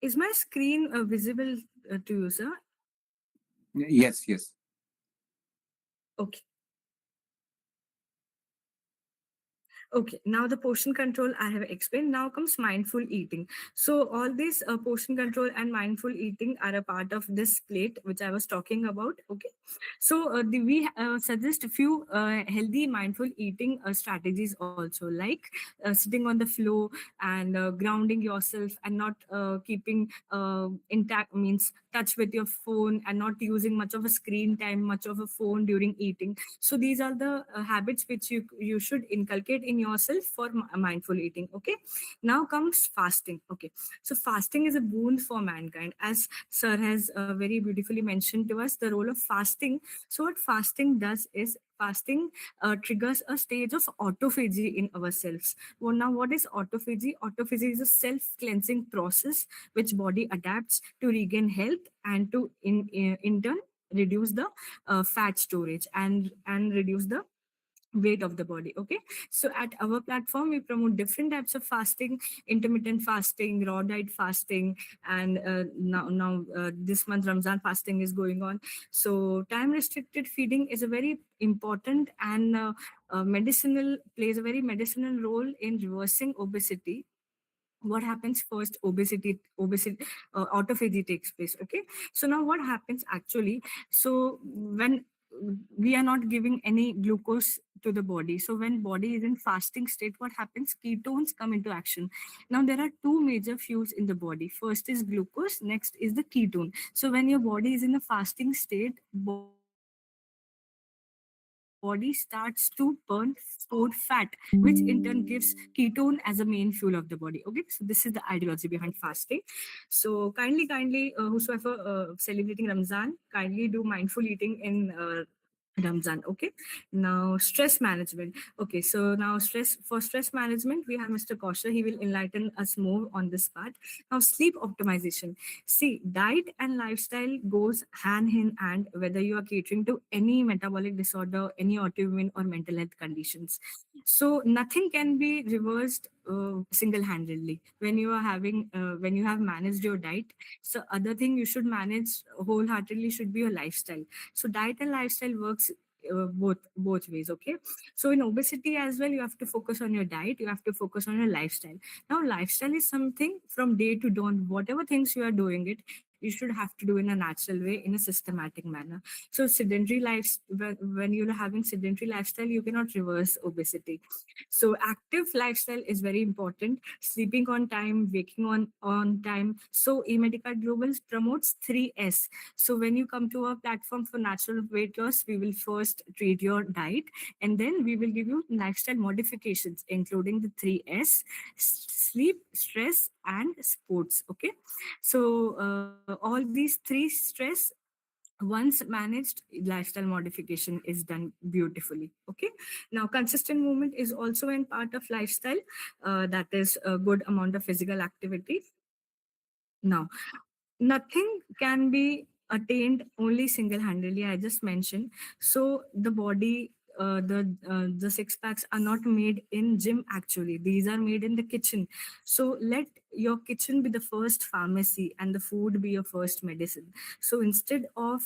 Is my screen visible to you, sir? Yes, yes. Okay. Okay, now the portion control I have explained. Now comes mindful eating. So all these portion control and mindful eating are a part of this plate, which I was talking about. Okay, so we suggest a few healthy mindful eating strategies also, like sitting on the floor and grounding yourself and not keeping intact, means touch with your phone, and not using much of a screen time, much of a phone during eating. So these are the habits which you should inculcate in yourself for mindful eating. Okay, now comes fasting. Okay, so fasting is a boon for mankind, as sir has very beautifully mentioned to us the role of fasting. So what fasting does is, fasting triggers a stage of autophagy in ourselves. Well, now what is autophagy? Autophagy is a self cleansing process which body adapts to regain health and to in turn reduce the fat storage and reduce the weight of the body. Okay, so at our platform we promote different types of fasting: intermittent fasting, raw diet fasting, and now this month Ramzan fasting is going on. So time restricted feeding is a very important and medicinal, plays a very medicinal role in reversing obesity. What happens first? Obesity autophagy takes place. Okay, so now what happens actually? So when we are not giving any glucose to the body, so when body is in fasting state, what happens? Ketones come into action. Now there are two major fuels in the body. First is glucose, next is the ketone. So when your body is in a fasting state, body starts to burn stored fat, which in turn gives ketone as a main fuel of the body. Okay, so this is the ideology behind fasting. So kindly, whosoever celebrating Ramzan, kindly do mindful eating in Ramzan. Okay, now stress management. Okay, so now stress management, we have Mr. Kausha. He will enlighten us more on this part. Now sleep optimization. See, diet and lifestyle goes hand in hand, whether you are catering to any metabolic disorder, any autoimmune or mental health conditions. So nothing can be reversed single-handedly. When you are having, when you have managed your diet, so other thing you should manage wholeheartedly should be your lifestyle. So diet and lifestyle works both ways. Okay, so in obesity as well, you have to focus on your diet, you have to focus on your lifestyle. Now lifestyle is something from day to dawn, whatever things you are doing it, you should have to do in a natural way, in a systematic manner. So sedentary life, when you're having sedentary lifestyle, you cannot reverse obesity. So active lifestyle is very important: sleeping on time, waking on time. So eMedicard Global promotes 3S. So when you come to our platform for natural weight loss, we will first treat your diet, and then we will give you lifestyle modifications, including the 3S: sleep, stress, and sports. Okay, so all these three stress, once managed, lifestyle modification is done beautifully. Okay, now consistent movement is also an part of lifestyle, that is a good amount of physical activity. Now nothing can be attained only single handedly, I just mentioned. So the body, the six packs are not made in gym, actually these are made in the kitchen. So let your kitchen be the first pharmacy and the food be your first medicine. So instead of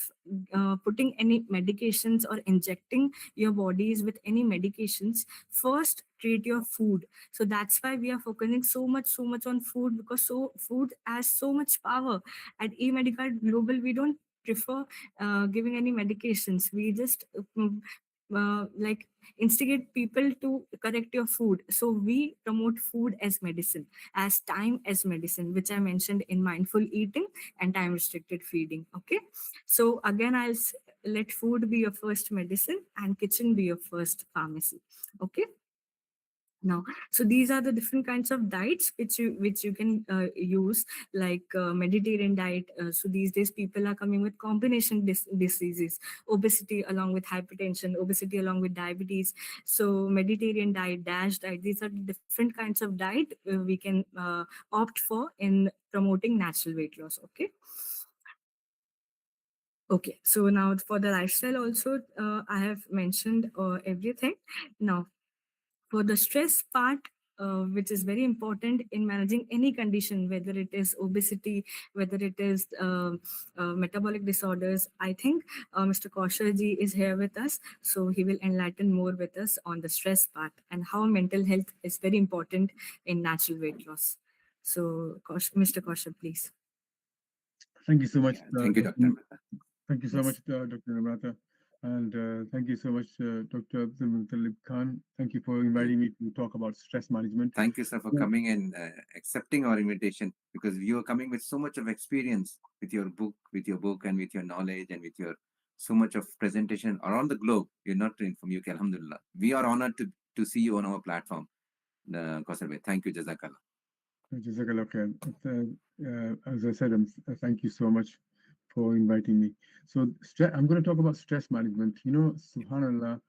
putting any medications or injecting your bodies with any medications, first treat your food. So that's why we are focusing so much on food, because so food has so much power. At eMedicard Global, we don't prefer giving any medications. We just like instigate people to correct your food. So we promote food as medicine, as time as medicine, which I mentioned in mindful eating and time restricted feeding. Okay, so again, let food be your first medicine and kitchen be your first pharmacy. Okay, now so these are the different kinds of diets which you can use, like Mediterranean diet. So these days people are coming with combination diseases: obesity along with hypertension, obesity along with diabetes. So Mediterranean diet, dash diet, these are the different kinds of diet we can opt for in promoting natural weight loss. Okay, okay, so now for the lifestyle also, I have mentioned everything. Now for the stress part, which is very important in managing any condition, whether it is obesity, whether it is metabolic disorders. I think Mr. Kaushalji is here with us, so he will enlighten more with us on the stress part and how mental health is very important in natural weight loss. So, Mr. Kaushal, please. Thank you so much, Yeah, thank you, Dr. Mehta. thank you so much, Yes. Dr. Namrata, and thank you so much, Dr. Abdul Muttalib Khan. Thank you for Yeah. inviting me to talk about stress management. Thank you, sir, for So, coming and accepting our invitation, because you are coming with so much of experience with your book, and with your knowledge, and with your so much of presentation around the globe. You're not in from UK, Alhamdulillah. We are honored to see you on our platform, Kausar bhai. Thank you, Jazakallah. Jazakallah khair. As I said, thank you so much for inviting me. So, I'm going to talk about stress management. You know, subhanallah,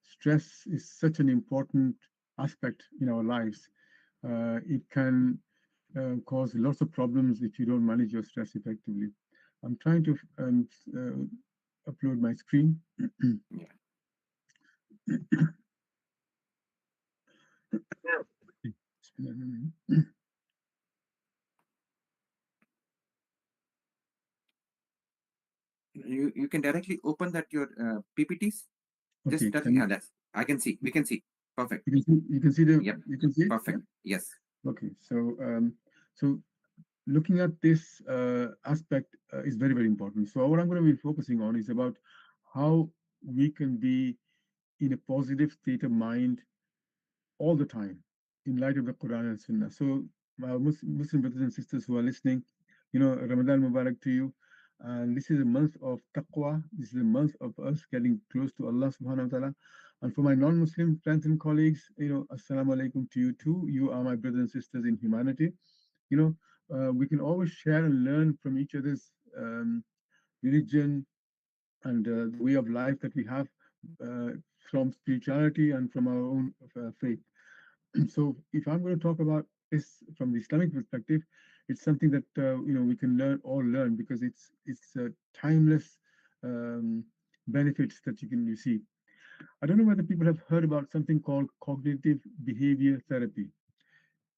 stress is such an important aspect in our lives. It can cause lots of problems if you don't manage your stress effectively. I'm trying to upload my screen. Yeah. You can directly open that your PPTs. Just Okay, directly. Yeah, that's I can see. We can see. Perfect. you can see the Yep. you can see it. Yeah. Perfect. Yes. Okay. So looking at this aspect is very, very important. So what I'm going to be focusing on is about how we can be in a positive state of mind all the time in light of the Quran and Sunnah. So, Muslim brothers and sisters who are listening, you know, Ramadan Mubarak to you. And this is a month of taqwa. This is a month of us getting close to Allah subhanahu wa ta'ala. And for my non Muslim friends and colleagues, you know, assalamu alaikum to you too. You are my brothers and sisters in humanity. You know, we can always share and learn from each other's religion and the way of life that we have uh, from spirituality and from our own faith. So if I'm going to talk about this from the Islamic perspective, it's something that you know we can learn because it's timeless um, benefits that you can receive. I don't know whether people have heard about something called cognitive behavior therapy.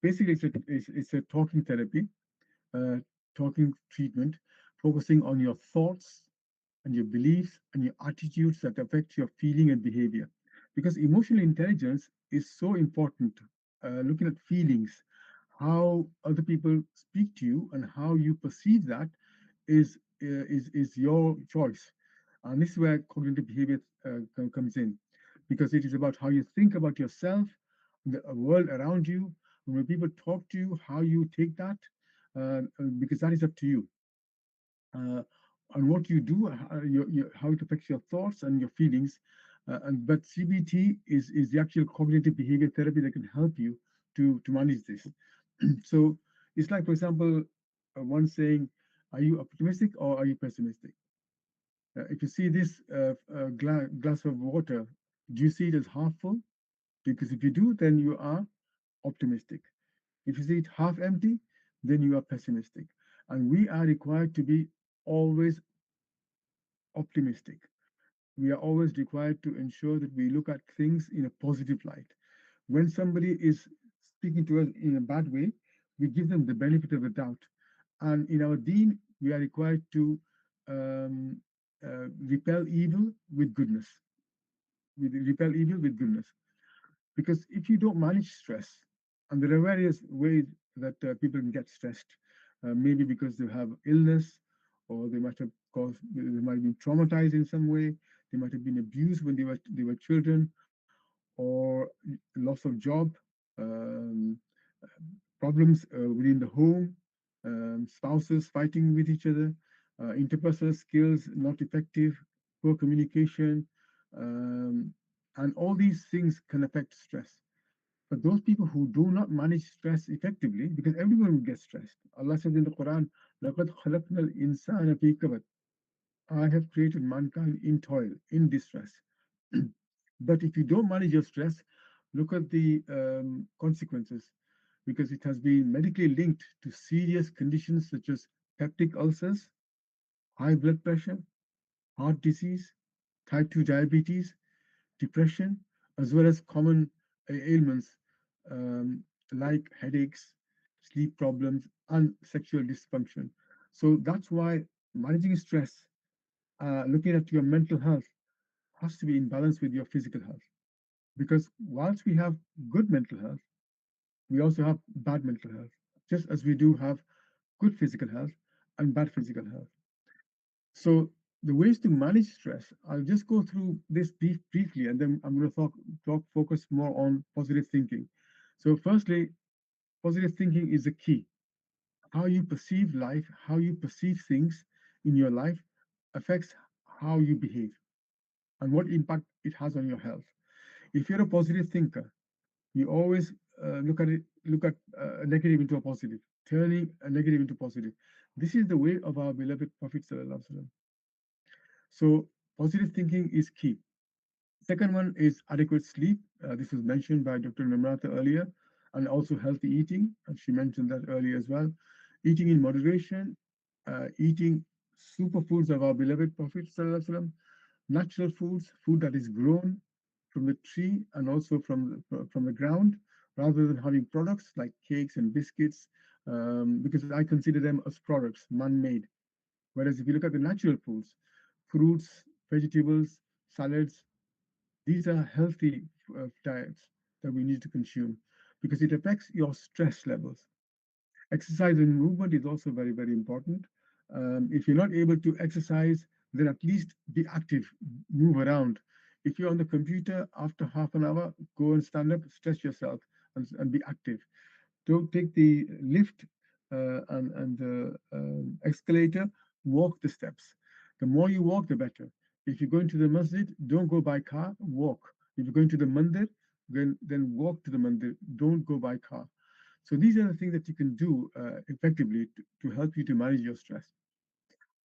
Basically, it's a talking therapy, uh, talking treatment, focusing on your thoughts and your beliefs and your attitudes that affect your feeling and behavior. Because emotional intelligence is so important. Looking at feelings, how other people speak to you, and how you perceive that is your choice. And this is where cognitive behavior comes in, because it is about how you think about yourself, the world around you, and when people talk to you, how you take that, because that is up to you. Uh, on what you do, how it affects your thoughts and your feelings. But CBT is the actual cognitive behavior therapy that can help you to manage this. So it's like, for example, one saying, "Are you optimistic or are you pessimistic?" If you see this glass of water, do you see it as half full? Because if you do, then you are optimistic. If you see it half empty, then you are pessimistic. And we are required to be always optimistic. We are always required to ensure that we look at things in a positive light. When somebody is speaking to us in a bad way, we give them the benefit of the doubt. And in our deen, we are required to um, repel evil with goodness. We repel evil with goodness. Because if you don't manage stress, and there are various ways that people can get stressed, maybe because they have illness, or they might have been traumatized in some way, they might have been abused when they were children, or loss of job, um, problems within the home, spouses fighting with each other, interpersonal skills not effective, poor communication, um, and all these things can affect stress. But those people who do not manage stress effectively, because everyone will get stressed. Allah says in the Quran, لَقَدْ خَلَقْنَا الْإِنسَانَ فِي كَبَدٍ. I have created mankind in toil, in distress. But if you don't manage your stress, look at the consequences, because it has been medically linked to serious conditions such as peptic ulcers, high blood pressure, heart disease, type 2 diabetes, depression, as well as common ailments, um, like headaches, sleep problems, and sexual dysfunction. So that's why managing stress, looking at your mental health, has to be in balance with your physical health. Because whilst we have good mental health, we also have bad mental health, just as we do have good physical health and bad physical health. So the ways to manage stress, I'll just go through this briefly, and then I'm going to focus more on positive thinking. So firstly, positive thinking is the key. How you perceive life, how you perceive things in your life affects how you behave and what impact it has on your health. If you're a positive thinker, you always look at a negative into a positive, turning a negative into positive. This is the way of our beloved Prophet Sallallahu Alaihi Wasallam. So positive thinking is key. Second one is adequate sleep. This was mentioned by Dr. Namrata earlier, and also healthy eating. And she mentioned that earlier as well. Eating in moderation, eating superfoods of our beloved Prophet Sallallahu Alaihi Wasallam, natural foods, food that is grown from the tree and also from the ground, rather than having products like cakes and biscuits, because I consider them as products, man-made. Whereas if you look at the natural foods, fruits, vegetables, salads, these are healthy diets that we need to consume because it affects your stress levels. Exercise and movement is also very, very important. If you're not able to exercise, then at least be active, move around. If you're on the computer, after half an hour, go and stand up, stretch yourself, and be active. Don't take the lift and the escalator, walk the steps. The more you walk, the better. If you're going to the masjid, don't go by car, walk. If you're going to the mandir, then walk to the mandir, don't go by car. So these are the things that you can do effectively to help you to manage your stress.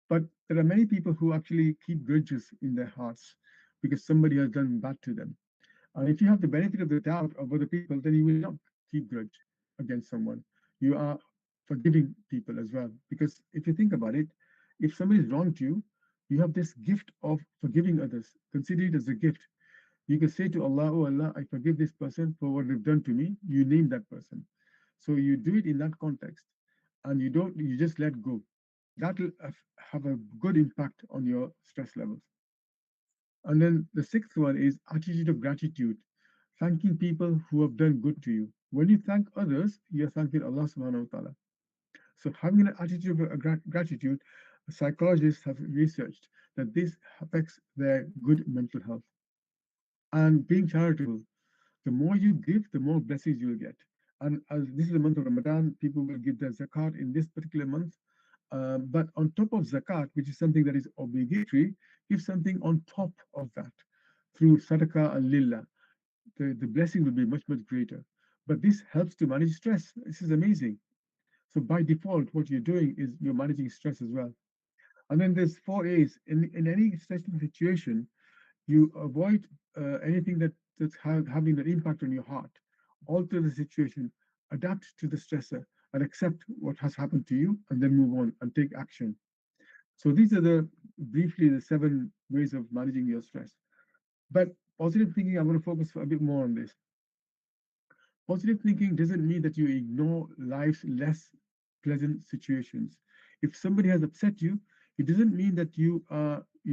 But there are many people who actually keep grudges in their hearts because somebody has done bad to them. And if you have the benefit of the doubt of other people, then you will not keep grudge against someone. You are forgiving people as well. Because if you think about it, if somebody's wronged you, you have this gift of forgiving others. Consider it as a gift. You can say to Allah, "Oh Allah, I forgive this person for what they've done to me." You name that person. So you do it in that context, and you just let go. That will have a good impact on your stress levels. And then the sixth one is attitude of gratitude, thanking people who have done good to you. When you thank others, you're thanking Allah subhanahu wa ta'ala. So having an attitude of gratitude, psychologists have researched that this affects their good mental health. And being charitable, the more you give, the more blessings you will get. And as this is the month of Ramadan, people will give their zakat in this particular month. But on top of zakat, which is something that is obligatory, give something on top of that through sadaqah and lillah. The blessing will be much, much greater. But this helps to manage stress. This is amazing. So by default, what you're doing is you're managing stress as well. And then there's four A's. In any stressful situation, you avoid anything that's having an impact on your heart. Alter the situation, adapt to the stressor, and accept what has happened to you, and then move on and take action. So these are the briefly the seven ways of managing your stress. But positive thinking, I'm going to focus a bit more on this. Positive thinking doesn't mean that you ignore life's less pleasant situations. If somebody has upset you, it doesn't mean that you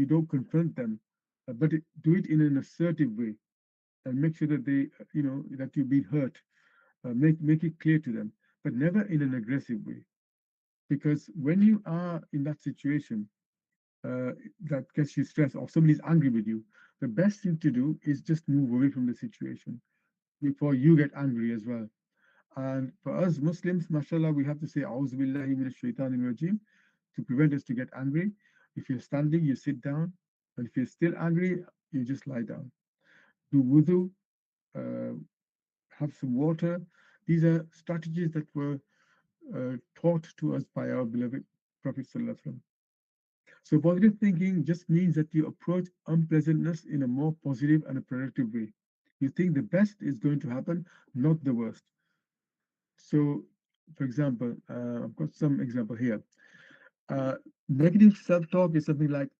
don't confront them, but do it in an assertive way and make sure that that you've been hurt. Make it clear to them, but never in an aggressive way. Because when you are in that situation uh, that gets you stressed, or somebody's angry with you, the best thing to do is just move away from the situation before you get angry as well. And for us Muslims, mashallah, we have to say, A'udhu billahi minash shaitanir rajim, to prevent us to get angry. If you're standing, you sit down. And if you're still angry, you just lie down. Do wudu, uh, have some water. These are strategies that were taught to us by our beloved Prophet Sallallahu Alaihi Wasallam. So positive thinking just means that you approach unpleasantness in a more positive and a productive way. You think the best is going to happen, not the worst. So, for example, I've got some example here. Uh, Negative self-talk is something like,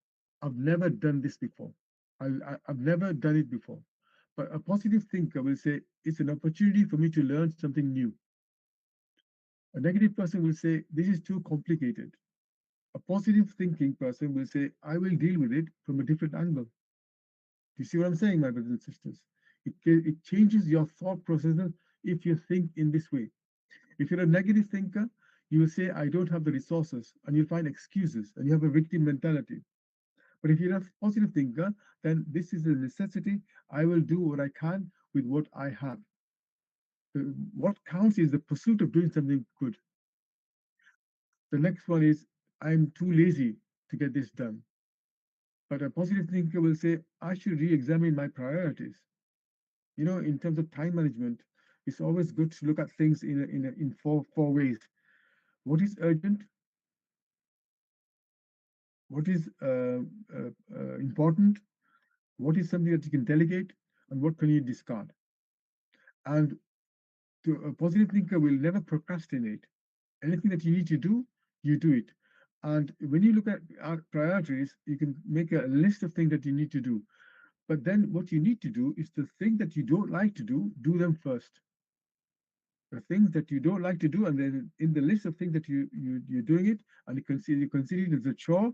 "I've never done this before. I've never done it before." But a positive thinker will say, "It's an opportunity for me to learn something new. A negative person will say, this is too complicated. A positive thinking person will say, I will deal with it from a different angle. Do you see what I'm saying, my brothers and sisters? It changes your thought processes if you think in this way. If you're a negative thinker, you will say, I don't have the resources, and you'll find excuses, and you have a victim mentality. But if you're a positive thinker, then this is a necessity. I will do what I can with what I have. What counts is the pursuit of doing something good. The next one is, I'm too lazy to get this done. But a positive thinker will say, I should re examine my priorities. In terms of time management, it's always good to look at things in four ways. What is urgent? What is important? What is something that you can delegate? And what can you discard? And a positive thinker will never procrastinate. Anything that you need to do, you do it. And when you look at our priorities, you can make a list of things that you need to do. But then what you need to do is the thing that you don't like to do them first. The things that you don't like to do, and then in the list of things that you're doing it, and you consider it as a chore,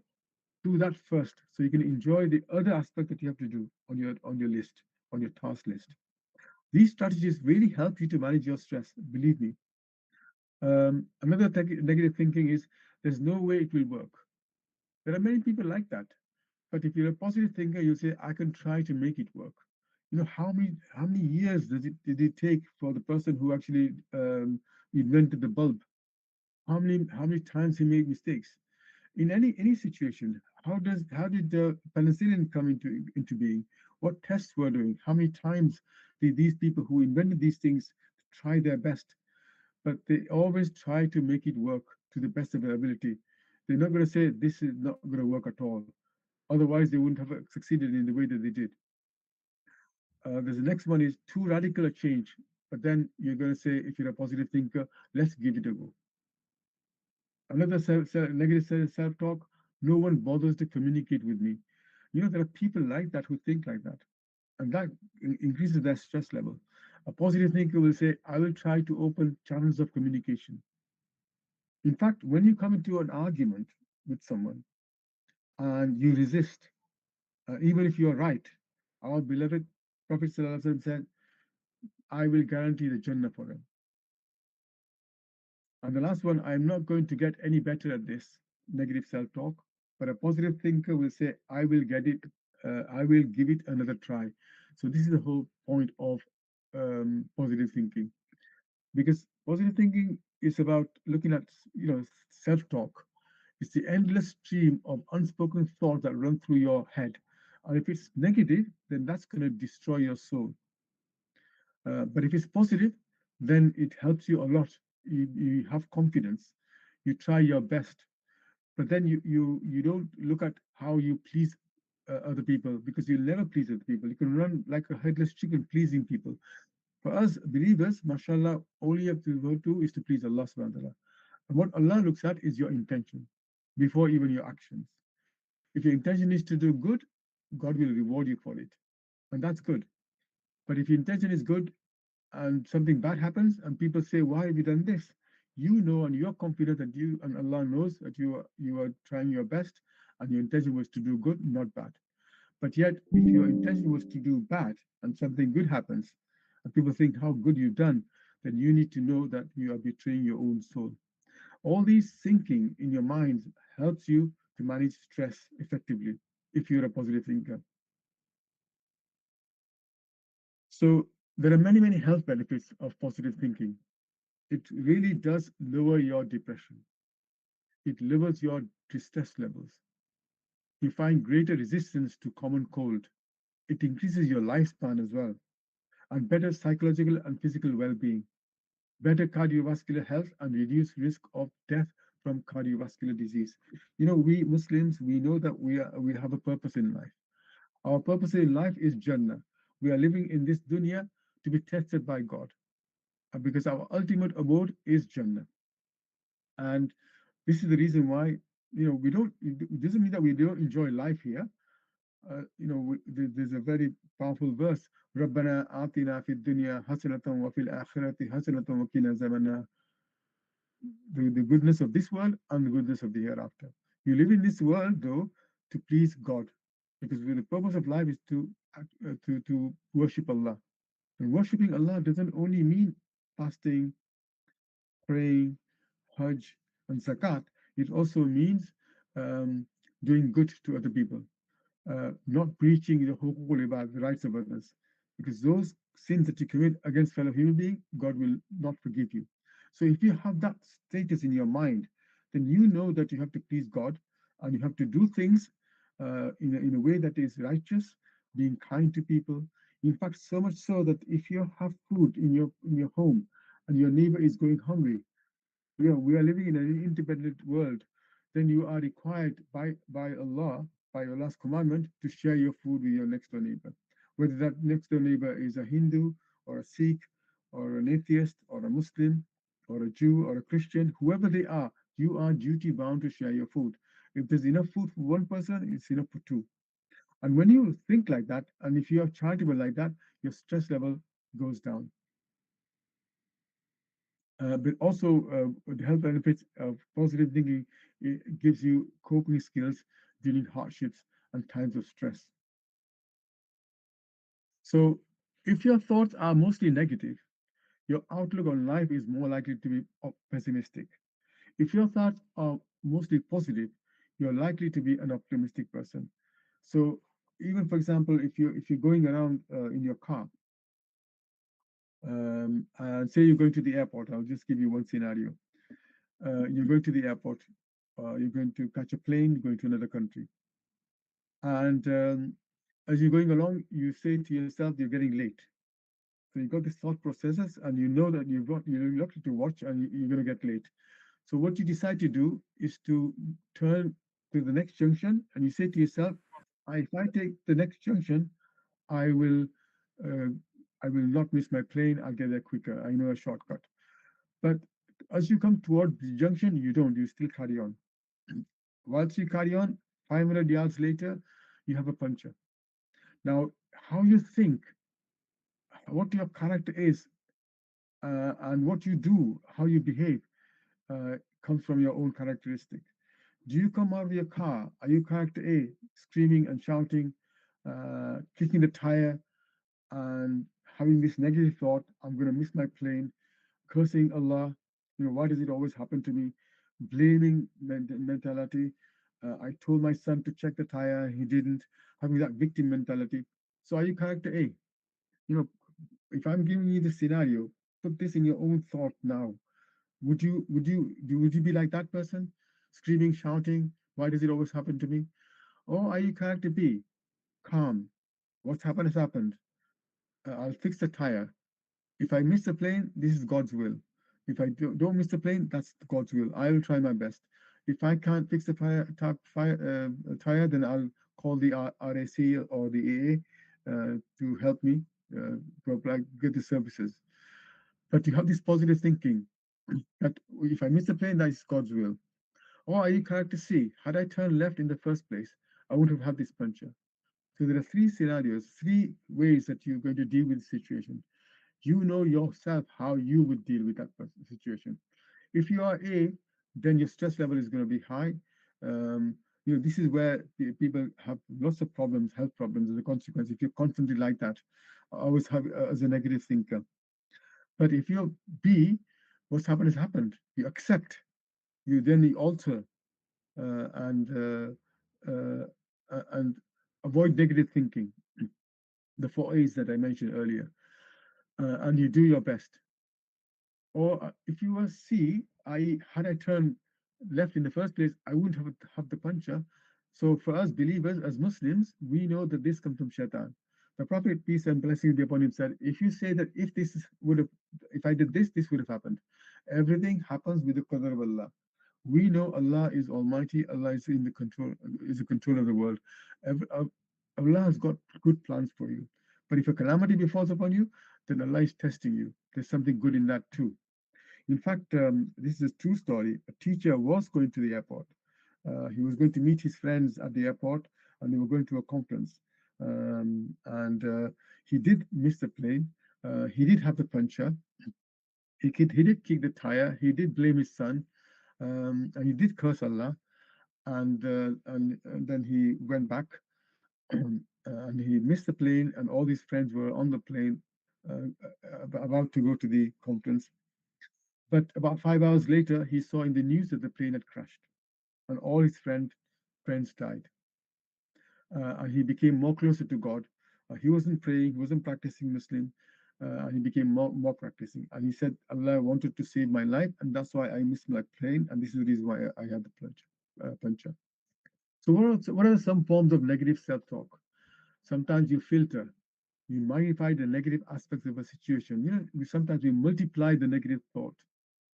do that first, so you can enjoy the other aspect that you have to do on your list, on your task list. These strategies really help you to manage your stress. Believe me. Another negative thinking is there's no way it will work. There are many people like that. But if you're a positive thinker, you say, I can try to make it work. How many years did it take for the person who actually invented the bulb? How many times he made mistakes? In any situation, how did the penicillin come into being? What tests were doing? How many times did these people who invented these things try their best? But they always try to make it work to the best of their ability. They're not going to say this is not going to work at all. Otherwise, they wouldn't have succeeded in the way that they did. There's the next one is too radical a change. But then you're going to say, if you're a positive thinker, let's give it a go. Another negative self-talk, no one bothers to communicate with me. There are people like that who think like that, and that increases their stress level. A positive thinker will say, I will try to open channels of communication. In fact, when you come into an argument with someone and you resist, even if you are right, our beloved Prophet ﷺ said, I will guarantee the Jannah for them. And the last one, I'm not going to get any better at this negative self talk, but a positive thinker will say, I will give it another try. So, this is the whole point of positive thinking, because positive thinking is about looking at, self talk. It's the endless stream of unspoken thoughts that run through your head. And if it's negative, then that's going to destroy your soul. But if it's positive, then it helps you a lot. You have confidence. You try your best, but then you don't look at how you please other people, because you'll never please other people. You can run like a headless chicken pleasing people. For us believers, mashallah, all you have to go to is to please Allah subhanahu wa ta'ala. And what Allah looks at is your intention before even your actions. If your intention is to do good, God will reward you for it. And that's good. But if your intention is good and something bad happens and people say, why have you done this? You know, and you're confident that you and Allah knows that you are trying your best and your intention was to do good, not bad. But yet, if your intention was to do bad and something good happens, and people think how good you've done, then you need to know that you are betraying your own soul. All these thinking in your mind helps you to manage stress effectively if you're a positive thinker. So there are many, many health benefits of positive thinking. It really does lower your depression. It lowers your distress levels. You find greater resistance to common cold. It increases your lifespan as well, and better psychological and physical well-being, better cardiovascular health, and reduced risk of death from cardiovascular disease. We Muslims, we know that we have a purpose in life. Our purpose in life is Jannah. We are living in this dunya to be tested by God, because our ultimate abode is Jannah. And this is the reason why, we don't, it doesn't mean that we don't enjoy life here. There's a very powerful verse, رَبَّنَا آتِنَا فِي الدُّنْيَا حَسَنَةً وَفِي الْآخِرَةِ حَسَنَةً وَقِنَا عَذَابَ النَّارِ. the goodness of this world and the goodness of the hereafter. You live in this world, though, to please God, because the purpose of life is to worship Allah. And worshiping Allah doesn't only mean fasting, praying, Hajj, and Zakat. It also means um, doing good to other people, not breaching the hukukul ibad, the rights of others, because those sins that you commit against fellow human being, God will not forgive you. So if you have that status in your mind, then you know that you have to please God and you have to do things in a way that is righteous, being kind to people. In fact, so much so that if you have food in your home and your neighbor is going hungry, we are living in an independent world, then you are required by Allah's commandment, to share your food with your next door neighbor. Whether that next door neighbor is a Hindu or a Sikh or an atheist or a Muslim or a Jew or a Christian, whoever they are, you are duty bound to share your food. If there's enough food for one person, it's enough for two. And when you think like that, and if you are charitable like that, your stress level goes down. But also the health benefits of positive thinking, it gives you coping skills during hardships and times of stress. So if your thoughts are mostly negative, your outlook on life is more likely to be pessimistic. If your thoughts are mostly positive, you're likely to be an optimistic person. So even for example, if you're going around in your car, and say you're going to the airport, I'll just give you one scenario. You're going to the airport, you're going to catch a plane, going to another country. And as you're going along, you say to yourself, you're getting late. So you've got these thought processes, and you know that you're looking to watch and you're going to get late. So what you decide to do is to turn to the next junction, and you say to yourself, if I take the next junction, I will, uh, I will not miss my plane. I'll get there quicker. I know a shortcut. But as you come toward the junction, you don't. You still carry on. Once you carry on, 500 yards later, you have a puncture. Now, how you think, what your character is, and what you do, how you behave, comes from your own characteristic. Do you come out of your car? Are you character A, screaming and shouting, kicking the tire, and having this negative thought, I'm going to miss my plane, cursing Allah, why does it always happen to me? Blaming mentality. I told my son to check the tire, he didn't, having that victim mentality. So are you character A? You know, if I'm giving you the scenario, put this in your own thought now. Would you be like that person? Screaming, shouting, why does it always happen to me? Or are you character B? Calm. What's happened has happened. I'll fix the tire. If I miss the plane, this is God's will. If I don't miss the plane, that's God's will. I will try my best. If I can't fix the tire, then I'll call the RAC or the AA to help me to apply, get the services. But you have this positive thinking that if I miss the plane, that is God's will. Or are you character C? Had I turned left in the first place, I wouldn't have had this puncture. So there are three scenarios, three ways that you're going to deal with the situation. You know yourself how you would deal with that situation. If you are A, then your stress level is going to be high. This is where people have lots of problems, health problems as a consequence. If you're constantly like that, always have as a negative thinker. But if you're B, what's happened has happened. You accept. You alter and avoid negative thinking. The four A's that I mentioned earlier, and you do your best. Or if you were C, had I turned left in the first place, I wouldn't have the puncture. So for us believers, as Muslims, we know that this comes from Shaitan. The Prophet, peace and blessings be upon him, said, if you say that if I did this, this would have happened. Everything happens with the qadr of Allah. We know Allah is Almighty. Allah is in the control, is the control of the world. Allah has got good plans for you. But if a calamity befalls upon you, then Allah is testing you. There's something good in that too. In fact, this is a true story. A teacher was going to the airport. He was going to meet his friends at the airport, and they were going to a conference. And he did miss the plane. He did have the puncture, He did kick the tire. He did blame his son, and he did curse Allah. And then he went back, and he missed the plane. And all his friends were on the plane, about to go to the conference. But about 5 hours later, he saw in the news that the plane had crashed, and all his friends died. And he became more closer to God. He wasn't praying, he wasn't practicing Muslim, and he became more practicing. And he said, Allah wanted to save my life, and that's why I missed my plane, and this is the reason why I had the puncture. So, what are some forms of negative self talk? Sometimes you filter, you magnify the negative aspects of a situation. Sometimes we multiply the negative thought,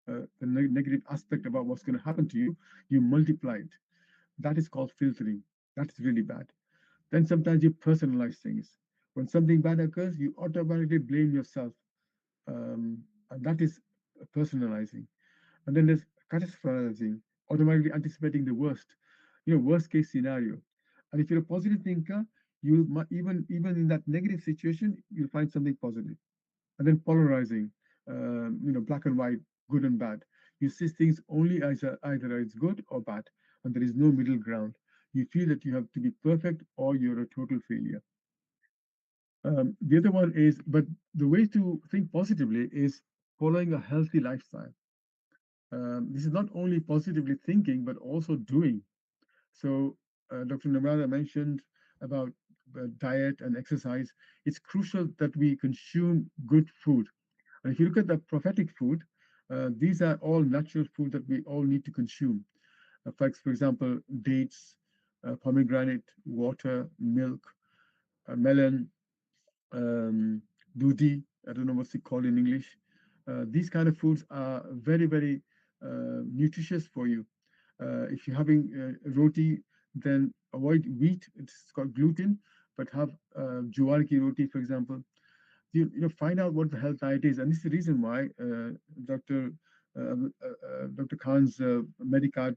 the negative aspect about what's going to happen to you, you multiply it. That is called filtering. That's really bad. Then sometimes you personalize things. When something bad occurs, you automatically blame yourself, and that is personalizing. And then there's catastrophizing, automatically anticipating the worst, worst case scenario. And if you're a positive thinker, you might even in that negative situation, you'll find something positive. And then polarizing, black and white, good and bad. You see things only as either it's good or bad, and there is no middle ground. You feel that you have to be perfect or you're a total failure. The other one is, but the way to think positively is following a healthy lifestyle. This is not only positively thinking, but also doing. So, Dr. Namrata mentioned about diet and exercise. It's crucial that we consume good food. And if you look at the prophetic food, these are all natural food that we all need to consume. For example, dates, pomegranate, water, milk, melon, um, dudi. I don't know what's it called in English. These kind of foods are very, very nutritious for you. If you're having roti, then avoid wheat. It's got gluten, but have jowar ki roti, for example. Find out what the health diet is, and this is the reason why Dr. Khan's Medicard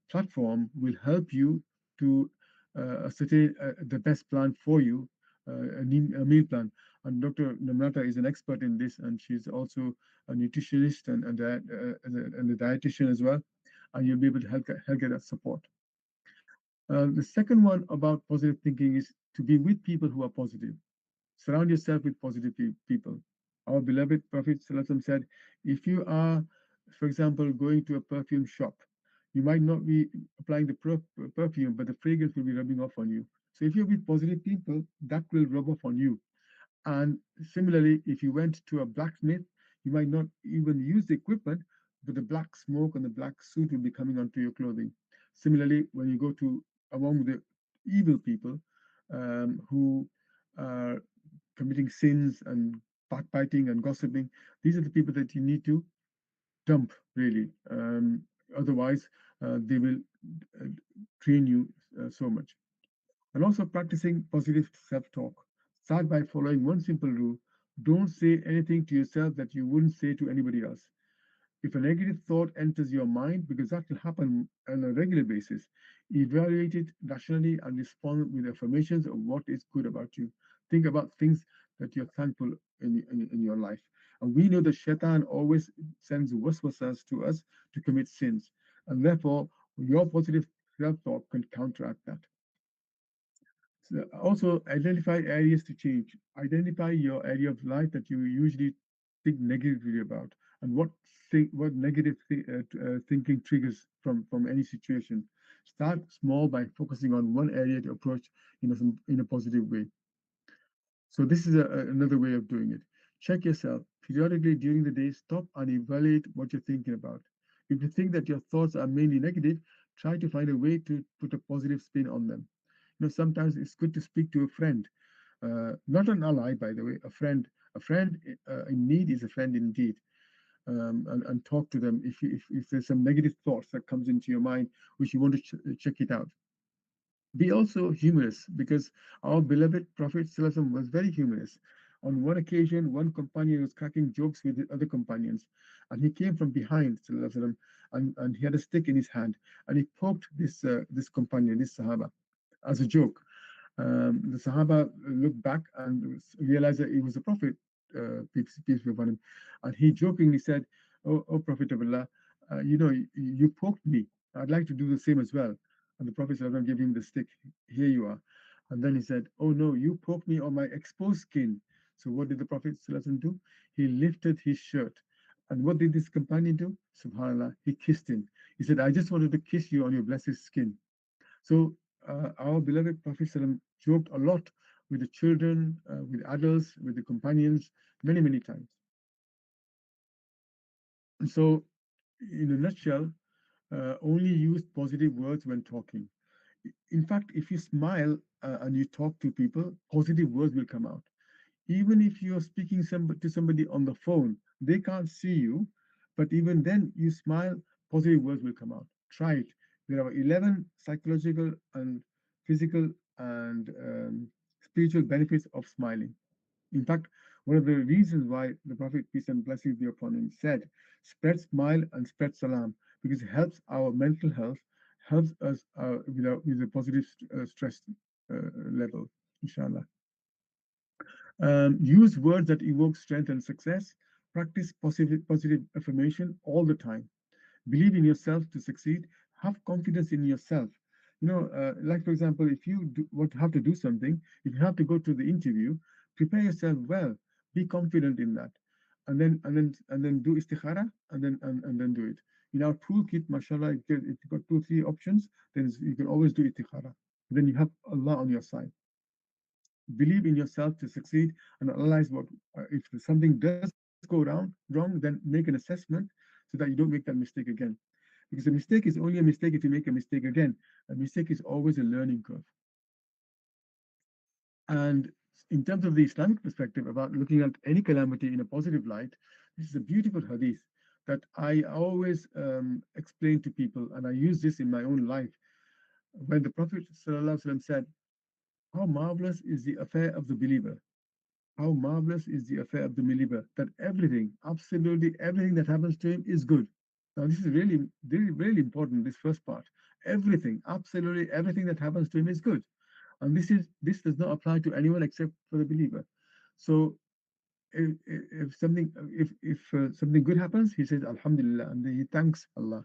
platform will help you to ascertain the best plan for you, a meal plan. And Dr. Namrata is an expert in this, and she's also a nutritionist and a dietitian as well. And you'll be able to help get that support. The second one about positive thinking is to be with people who are positive. Surround yourself with positive people. Our beloved Prophet ﷺ said, if you are, for example, going to a perfume shop, you might not be applying the perfume, but the fragrance will be rubbing off on you. So if you're with positive people, that will rub off on you. And similarly, if you went to a blacksmith, you might not even use the equipment, but the black smoke and the black soot will be coming onto your clothing. Similarly, when you go to among the evil people who are committing sins and backbiting and gossiping, these are the people that you need to dump, really. Otherwise, they will uh, drain you so much. And also practicing positive self talk. Start by following one simple rule: don't say anything to yourself that you wouldn't say to anybody else. If a negative thought enters your mind, because that will happen on a regular basis, evaluate it rationally and respond with affirmations of what is good about you. Think about things that you're thankful in your life. And we know that Shaitan always sends waswasas to us to commit sins. And therefore, your positive self talk can counteract that. So also, identify areas to change. Identify your area of life that you usually think negatively about, and what negative thinking triggers from any situation. Start small by focusing on one area to approach in a positive way. So this is another way of doing it. Check yourself periodically during the day. Stop and evaluate what you're thinking about. If you think that your thoughts are mainly negative, try to find a way to put a positive spin on them. Sometimes it's good to speak to a friend, not an ally, by the way, a friend. A friend in need is a friend indeed, and talk to them if there's some negative thoughts that comes into your mind, which you want to check it out. Be also humorous, because our beloved Prophet ﷺ was very humorous. On one occasion, one companion was cracking jokes with the other companions, and he came from behind ﷺ, and he had a stick in his hand, and he poked this companion, this Sahaba, as a joke. The Sahaba looked back and realized that he was a prophet. peace be upon him, and he jokingly said, "Oh Prophet of Allah, you poked me. I'd like to do the same as well." And the Prophet ﷺ gave him the stick. Here you are. And then he said, "Oh no, you poked me on my exposed skin." So what did the Prophet ﷺ do? He lifted his shirt. And what did this companion do? Subhanallah, he kissed him. He said, "I just wanted to kiss you on your blessed skin." So our beloved Prophet ﷺ joked a lot with the children, with adults, with the companions, many, many times. And so, in a nutshell, only use positive words when talking. In fact, if you smile and you talk to people, positive words will come out. Even if you're speaking to somebody on the phone, they can't see you, but even then you smile, positive words will come out. Try it. There are 11 psychological and physical and spiritual benefits of smiling. In fact, one of the reasons why the Prophet, peace and blessings be upon him, said, spread smile and spread salam, because it helps our mental health, helps us with a positive stress level, inshallah. Use words that evoke strength and success. Practice positive affirmation all the time. Believe in yourself to succeed. Have confidence in yourself. Like for example, if you have to do something, if you have to go to the interview, prepare yourself well. Be confident in that, and then do istikhara, and then do it. In our toolkit, mashallah, if you've got 2 3 options, then you can always do istikhara. Then you have Allah on your side. Believe in yourself to succeed and analyze what if something does go wrong, then make an assessment so that you don't make that mistake again. Because a mistake is only a mistake if you make a mistake again. A mistake is always a learning curve. And in terms of the Islamic perspective about looking at any calamity in a positive light, this is a beautiful hadith that I always explain to people, and I use this in my own life. When the Prophet ﷺ said, "How marvelous is the affair of the believer! How marvelous is the affair of the believer that everything, absolutely everything that happens to him is good." Now, this is really, really, really important, this first part. Everything, absolutely everything that happens to him is good. And this does not apply to anyone except for the believer. So if something good happens, he says Alhamdulillah, and he thanks Allah.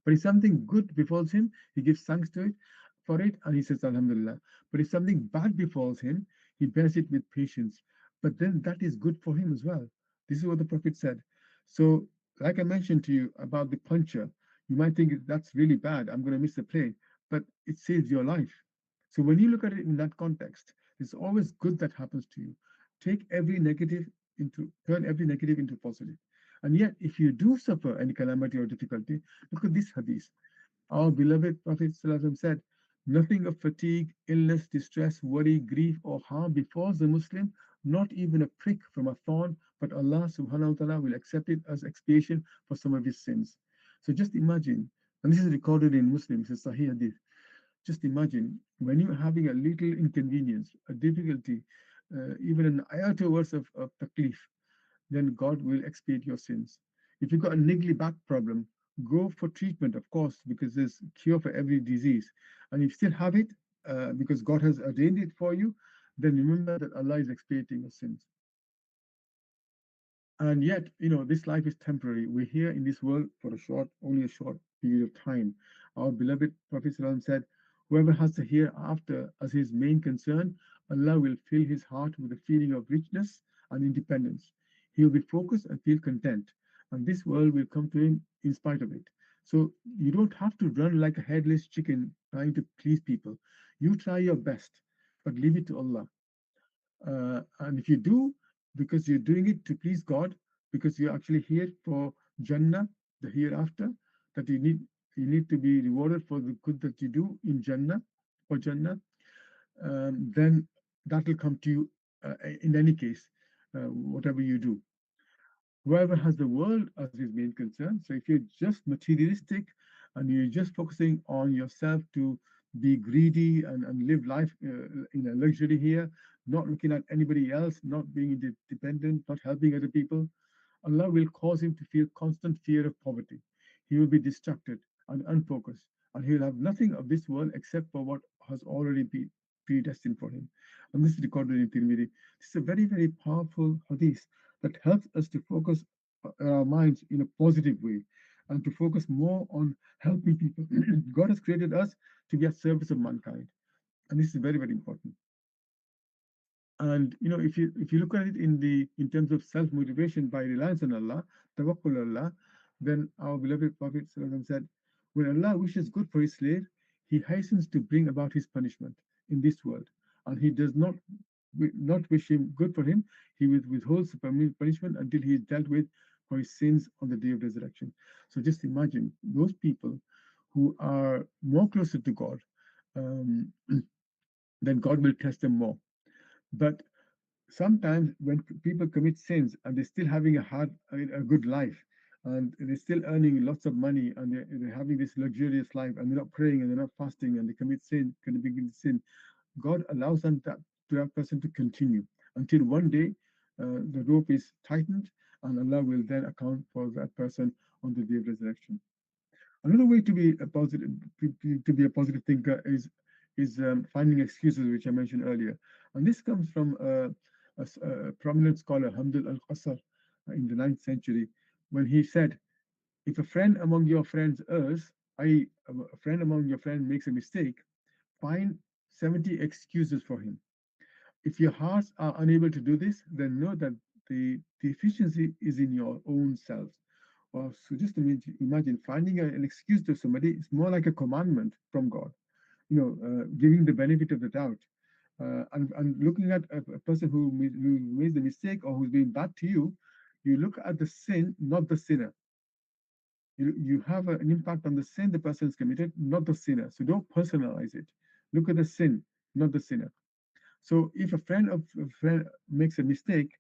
But if something good befalls him, he gives thanks to it for it, and he says Alhamdulillah. But if something bad befalls him, he bears it with patience. But then that is good for him as well. This is what the Prophet said. So, like I mentioned to you about the puncture, you might think that's really bad. I'm going to miss the plane, but it saves your life. So when you look at it in that context, it's always good that happens to you. Turn every negative into positive. And yet, if you do suffer any calamity or difficulty, look at this hadith. Our beloved Prophet ﷺ said, "Nothing of fatigue, illness, distress, worry, grief, or harm befalls the Muslim, not even a prick from a thorn, but Allah subhanahu wa ta'ala will accept it as expiation for some of his sins." So just imagine, and this is recorded in Muslim, it's a Sahih hadith. Just imagine when you're having a little inconvenience, a difficulty, even an iota worth of taklif, then God will expiate your sins. If you've got a niggly back problem, go for treatment, of course, because there's a cure for every disease. And if you still have it, because God has ordained it for you, then remember that Allah is expiating your sins. And yet, this life is temporary. We're here in this world for only a short period of time. Our beloved Prophet ﷺ said, "Whoever has the hereafter as his main concern, Allah will fill his heart with a feeling of richness and independence. He will be focused and feel content, and this world will come to him in spite of it." So you don't have to run like a headless chicken trying to please people. You try your best, but leave it to Allah. And if you do, because you're doing it to please God, because you're actually here for Jannah, the hereafter, that you need to be rewarded for the good that you do in Jannah, for Jannah, then that will come to you in any case, whatever you do. Whoever has the world as his main concern, so if you're just materialistic and you're just focusing on yourself to be greedy and live life in a luxury here, not looking at anybody else, not being dependent, not helping other people, Allah will cause him to feel constant fear of poverty. He will be distracted and unfocused, and he will have nothing of this world except for what has already been predestined for him. and this is recorded in Tirmidhi. This is a very, very powerful hadith that helps us to focus our minds in a positive way and to focus more on helping people. God has created us to be at service of mankind, and this is very, very important. And if you look at it in terms of self motivation by reliance on Allah, tawakkul on Allah, then our beloved Prophet ﷺ said, when Allah wishes good for his slave, He hastens to bring about his punishment in this world, and He does not wish him good for him. He withholds the punishment until he is dealt with for his sins on the day of resurrection. So just imagine those people who are more closer to God, um, then God will test them more. But sometimes when people commit sins and they're still having a good life, and they're still earning lots of money, and they're having this luxurious life, and they're not praying and they're not fasting, and they commit sin, can begin sin, God allows them that person to continue until one day the rope is tightened, and Allah will then account for that person on the day of resurrection. Another way to be a positive to be a positive thinker is finding excuses, which I mentioned earlier, and this comes from a prominent scholar, Hamdul al-Qasr, in the 9th century, when he said, "If a friend among your friends errs, I a friend among your friends makes a mistake, find 70 excuses for him. If your hearts are unable to do this, then know that the deficiency is in your own selves." Well, so just imagine finding an excuse to somebody is more like a commandment from God, giving the benefit of the doubt. And looking at a person who made the mistake or who's been bad to you, you look at the sin, not the sinner. You have an impact on the sin the person has committed, not the sinner. So don't personalize it. Look at the sin, not the sinner. So if a friend makes a mistake,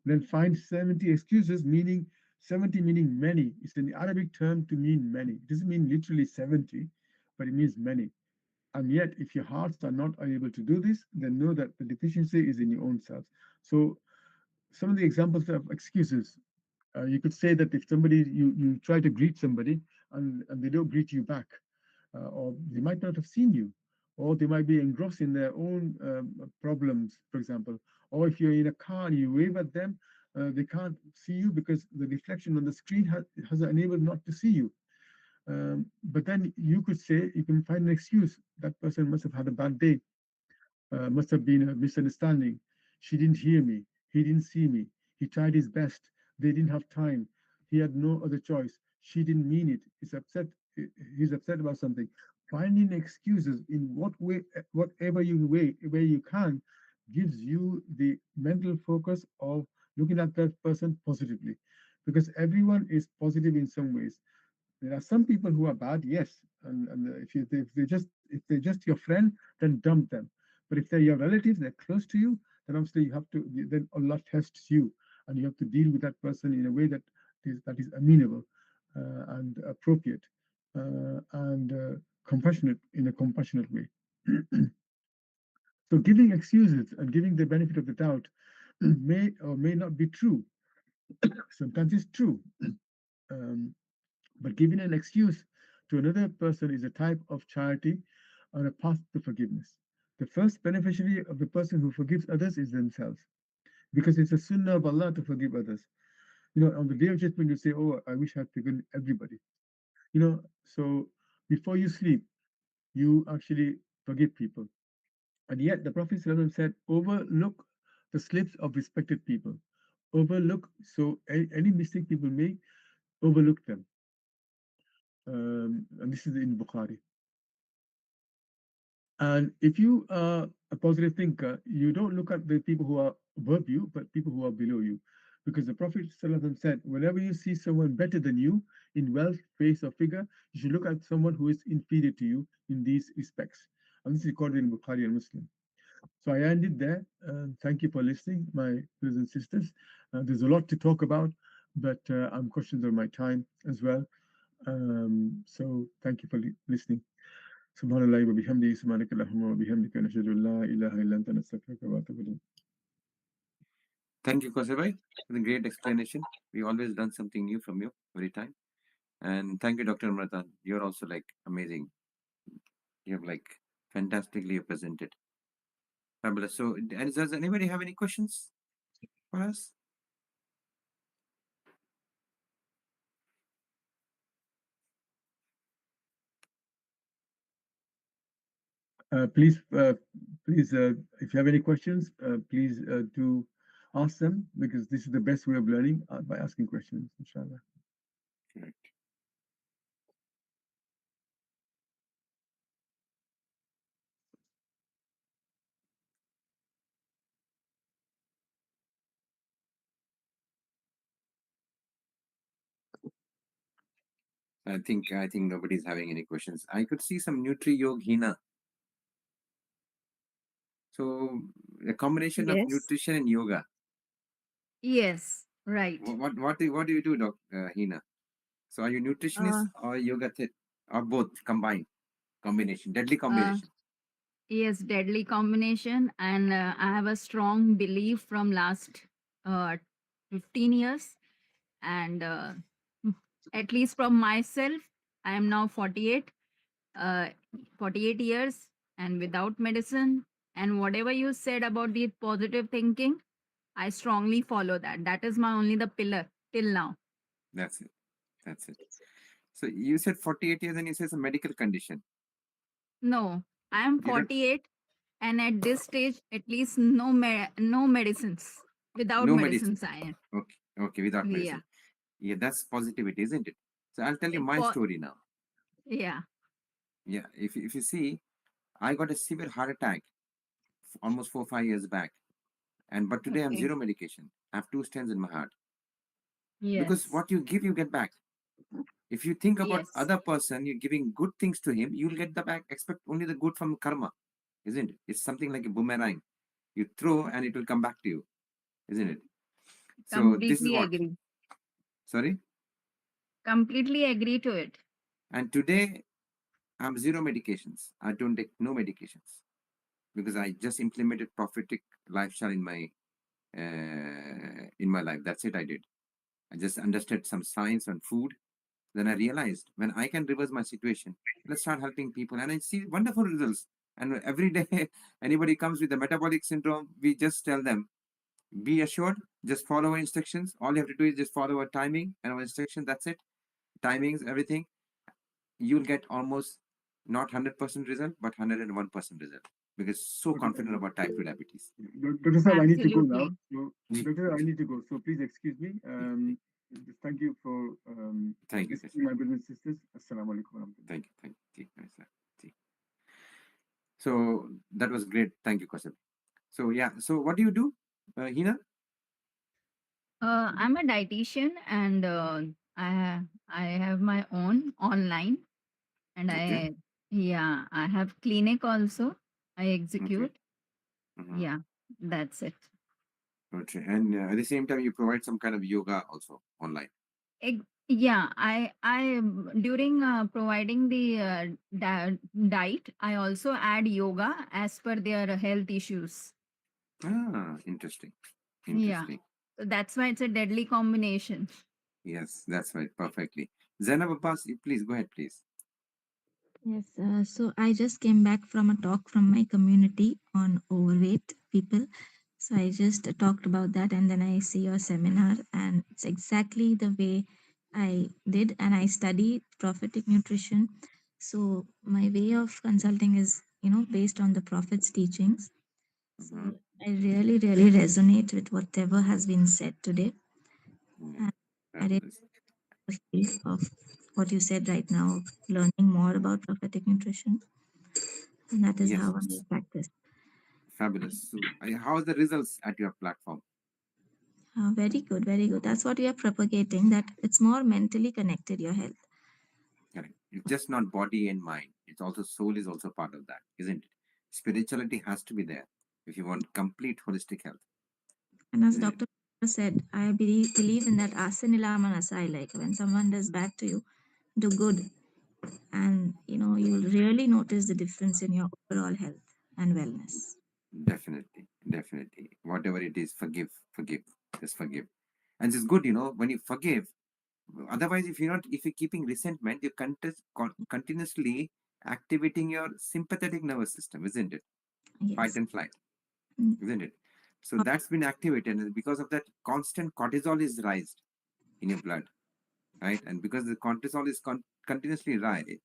then find 70 excuses, meaning 70 meaning many. It's an Arabic term to mean many. It doesn't mean literally 70, but it means many. And yet, if your hearts are not able to do this, then know that the deficiency is in your own selves. So some of the examples of excuses, you could say that if you try to greet somebody and they don't greet you back, or they might not have seen you, or they might be engrossed in their own problems, for example. Or if you're in a car and you wave at them, they can't see you because the reflection on the screen has enabled not to see you. But then you could say, you can find an excuse. That person must have had a bad day, must have been a misunderstanding. She didn't hear me. He didn't see me. He tried his best. They didn't have time. He had no other choice. She didn't mean it. He's upset. He's upset about something. Finding excuses in what way, whatever you way you can, gives you the mental focus of looking at that person positively, because everyone is positive in some ways. There are some people who are bad, yes, and if they're just your friend, then dump them. But if they're your relatives, they're close to you, then obviously then Allah tests you, and you have to deal with that person in a way that is amenable and appropriate and compassionate in a compassionate way. So giving excuses and giving the benefit of the doubt may or may not be true. Sometimes it's true. Um, But giving an excuse to another person is a type of charity on a path to forgiveness. The first beneficiary of the person who forgives others is themselves, because it's a sunnah of Allah to forgive others. On the day of judgment, you say, "Oh, I wish I'd forgiven everybody." So before you sleep, you actually forgive people. And yet, the Prophet ﷺ said, overlook the slips of respected people. Overlook, so any mistake people make, overlook them. And this is in Bukhari. And if you are a positive thinker, you don't look at the people who are above you, but people who are below you. Because the Prophet ﷺ said, whenever you see someone better than you in wealth, face, or figure, you should look at someone who is inferior to you in these respects. And this is recorded in Bukhari and Muslim. So I ended there. Thank you for listening, my brothers and sisters. There's a lot to talk about, but I'm conscious of my time as well. So thank you for listening. سبحان الله وبحمده سبحانك اللهم وبحمدك نشهد أن لا إله إلا أنت نستغفرك ونتوب إليك. Thank you, Kosebai, for the great explanation. We always learn something new from you every time. And thank you, Dr. Mratan. You're also like amazing. You have like fantastically presented. Fabulous. So, and does anybody have any questions for us? Please, if you have any questions, please do ask them, because this is the best way of learning, by asking questions, inshallah. Correct. I think nobody's having any questions. I could see some Nutri Yog Hina. So a combination of Yes. nutrition and yoga. Yes, right. What do you do, Doc Hina? So are you nutritionist Uh, or or both combined combination, deadly uh, combination? yes, deadly combination, and I have a strong belief from last uh, 15 years, and m- at least from myself, I am now 48, uh, 48 years, and without medicine, and whatever you said about the positive thinking, I strongly follow that. That is my only the pillar till now. That's it. That's it. So you said 48 years and you said it's a medical condition. No, I am You don't 48, and at this stage, at least no medicines. Without no medicine. medicines, I am. Okay. Okay, without Yeah. medicine. Yeah, that's positivity, isn't it? So I'll tell you It my po- story now. yeah. Yeah. If you see, I got a severe heart attack almost 4 5 years back. But today I'm Okay. zero medication. I have two stents in my heart. Because Yes. what you give, you get back. If you think about Yes. other person, you're giving good things to him, you'll get the back. Expect only the good from karma, isn't it? It's something like a boomerang. You throw and it will come back to you, isn't it? So this is Completely what. agree. Sorry. Completely agree to it. And today I'm zero medications. I don't take no medications because I just implemented prophetic lifestyle in my life. That's it. I did. I just understood some science on food. Then I realized when I can reverse my situation, let's start helping people. And I see wonderful results. And every day, anybody comes with a metabolic syndrome, we just tell them, be assured, just follow our instructions. All you have to do is just follow our timing and our instruction. That's it. Timings, everything. You'll get almost not 100% result, but 101% result because so Okay. confident about type 2 diabetes. Dr. Saab, I need to go now. Absolutely. So, Dr. Saab, I need to go. So please excuse me. Just thank you for Thank you, listening, my brothers and sisters. Assalamu alaikum wa rahmatullah. thank you, thank you. So that was great. Thank you, Kasab. So yeah. So what do you do, Hina? I'm a dietitian, and I have my own online, and Okay. I have clinic also. I Okay. execute. Mhm. Yeah, that's it. Okay. And at the same time, you provide some kind of yoga also online. Yeah, during providing the diet, I also add yoga as per their health issues. Ah, interesting. Yeah, Interesting. so that's why it's a deadly combination. Yes, that's right. Perfectly. Zainab Abbas, please go ahead, please. Yes, so I just came back from a talk from my community on overweight people. So I just talked about that, and then I see your seminar, and it's exactly the way I did, and I studied prophetic nutrition. So my way of consulting is, based on the prophet's teachings. So Mhm. I really, really resonate with whatever has been said today, Yeah. and I really Fabulous. appreciate of what you said right now, learning more about prophetic nutrition. And that is Yes. how I practice. Fabulous. So, how are the results at your platform? Very good, very good. That's what we are propagating, that it's more mentally connected, your health. Correct. It's just not body and mind. It's also soul is also part of that, isn't it? Spirituality has to be there if you want complete holistic health, And as isn't it? Dr. said, I believe in that asanila manasai, like when someone does bad to you, do good. And, you'll really notice the difference in your overall health and wellness. Definitely, definitely. Whatever it is, forgive, just forgive. And it's good, when you forgive. Otherwise, if you're keeping resentment, you're continuously activating your sympathetic nervous system, isn't it? Fight Yes. and flight. isn't it? So that's been activated, and because of that, constant cortisol is raised in your blood, right? And because the cortisol is continuously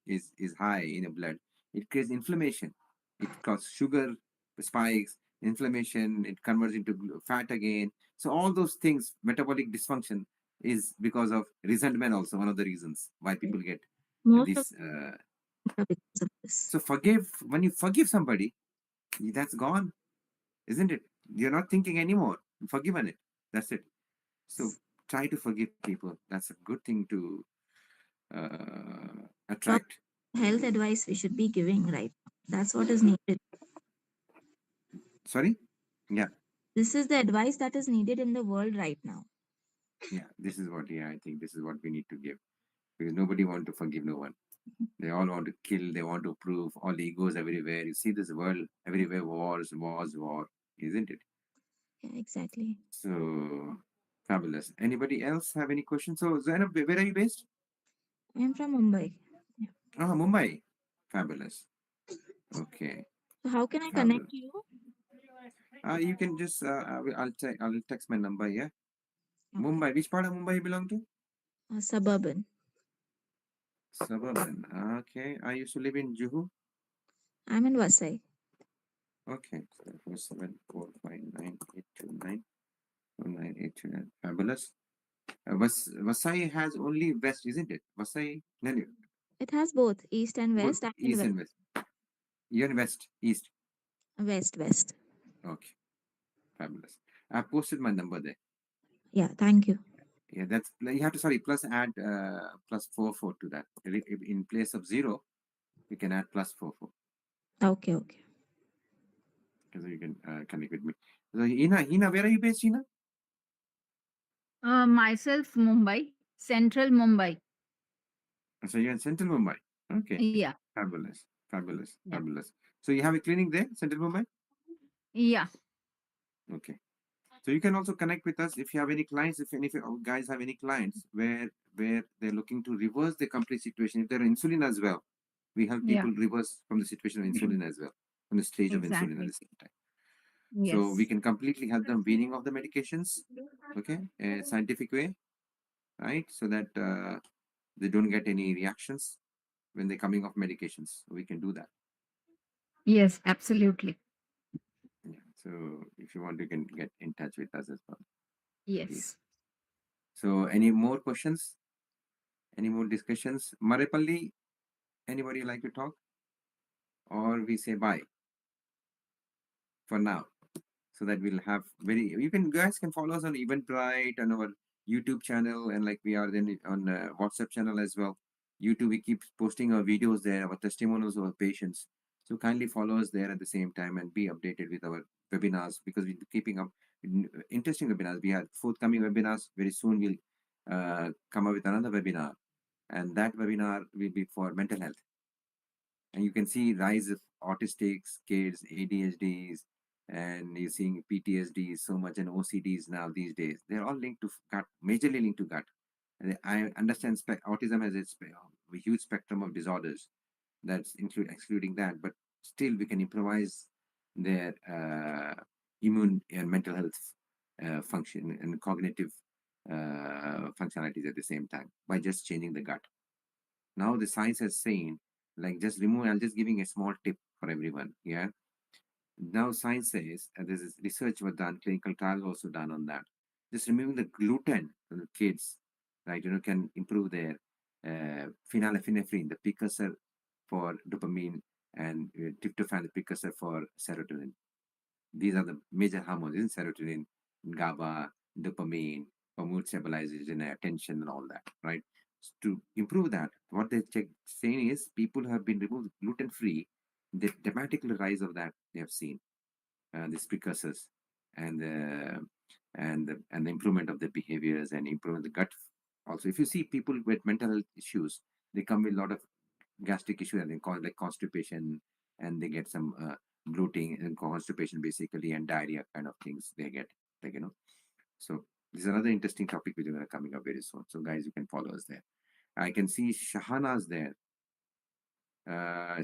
is high in your blood, it creates inflammation. It causes sugar spikes, inflammation. It converts into fat again. So all those things, metabolic dysfunction, is because of resentment. Also, one of the reasons why people get Most of this. them are because of this. So forgive when you forgive somebody, that's gone, isn't it? You're not thinking anymore. You've forgiven it. That's it. So try to forgive people. That's a good thing to Proper attract. health advice we should be giving right now. That's what is needed. Sorry? Yeah, This is the advice that is needed in the world right now. yeah. This is what, yeah, I think this is what we need to give. Because nobody want to forgive no one. They all want to kill, they want to prove, all egos everywhere. You see this world everywhere, wars, wars, war, isn't it? Yeah, exactly. So fabulous. Anybody else have any questions? So Zainab, where are you based? I am from Mumbai. Yeah. Ah, Mumbai. Fabulous. Okay, So how can I connect fabulous. to you? You can just I'll text my number. Yeah, Okay. Mumbai. Which part of Mumbai you belong to? Suburban. Suburban. Okay. I used to live in Juhu. I'm in Vasai. Okay. So 474598291982 Fabulous. Vasai has only west, isn't it? Vasai. No, no, It has both east and both west. I'm in east and west. You're in west, east. west. Okay. Fabulous. I posted my number there. Yeah, thank you. Yeah, that's you have to plus add +44 to that. In place of 0, you can add +44 Okay. so you can connect with me. So Hina, where are you based, Hina? Myself, Mumbai, Central Mumbai. So you're in Central Mumbai. Okay, Yeah. fabulous, fabulous, Yeah. fabulous. So you have a clinic there, Central Mumbai. Yeah. Okay. So you can also connect with us if you have any clients. If any of you guys have any clients where they're looking to reverse the complete situation, if they're on insulin as well, we help Yeah. people reverse from the situation of insulin as well, from the stage of insulin at Exactly. the same time. So we Yes. can completely help them weaning off the medications, okay, a scientific way, right? So that they don't get any reactions when they're coming off medications. We can do that. Yes, absolutely. Yeah. So if you want, you can get in touch with us as well, please. Yes. So any more questions? Any more discussions? Maripalli, anybody like to talk? Or we say bye for now. So that we'll have you guys can follow us on Eventbrite on our YouTube channel, and like we are then on WhatsApp channel as well. YouTube, we keep posting our videos there, our testimonials of our patients. So kindly follow us there at the same time and be updated with our webinars, because we're keeping up interesting webinars. We have forthcoming webinars very soon. We'll come up with another webinar, and that webinar will be for mental health. And you can see rise of autistics, kids, ADHDs, and you're seeing PTSD so much, and OCDs now these days. They're all linked to gut, majorly linked to gut. And I understand autism has a huge spectrum of disorders that's excluding that, but still we can improvise their immune and mental health function and cognitive functionalities at the same time by just changing the gut. Now the science has seen, like, just remove. I'm just giving a small tip for everyone. Yeah. Now science says, this is research was done, clinical trials also done on that. Just removing the gluten from the kids, right? Can improve their phenylephrine, the precursor for dopamine, and tryptophan, the precursor for serotonin. These are the major hormones, in serotonin, GABA, dopamine, for mood stabilization, attention, and all that, right? To improve that, what they saying is people who have been removed gluten free, the dramatic rise of that they have seen, these precursors, and the improvement of the behaviors and improvement the gut. Also, if you see people with mental health issues, they come with a lot of gastric issue, and they call like constipation, and they get some bloating and constipation basically, and diarrhea kind of things they get, like. So this is another interesting topic which is coming up very soon. So guys, you can follow us there. I can see Shahana's there.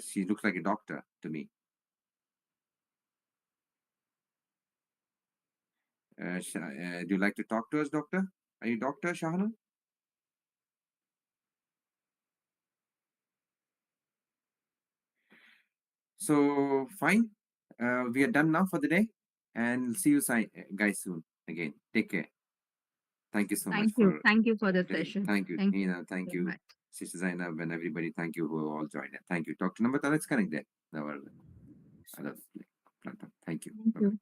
She looks like a doctor to me. Do you like to talk to us, doctor? Are you Dr. Shahana? So fine. We are done now for the day, and see you guys soon again. Take care. Thank you so much Thank you. for Thank you for the playing. session. Thank you, Thank you Nina. Thank so you, much. Sister Zainab, and everybody. Thank you who all joined it. Thank you. Dr. Namrata, let's connect there. Our other platform. Thank you. Thank Bye-bye. you.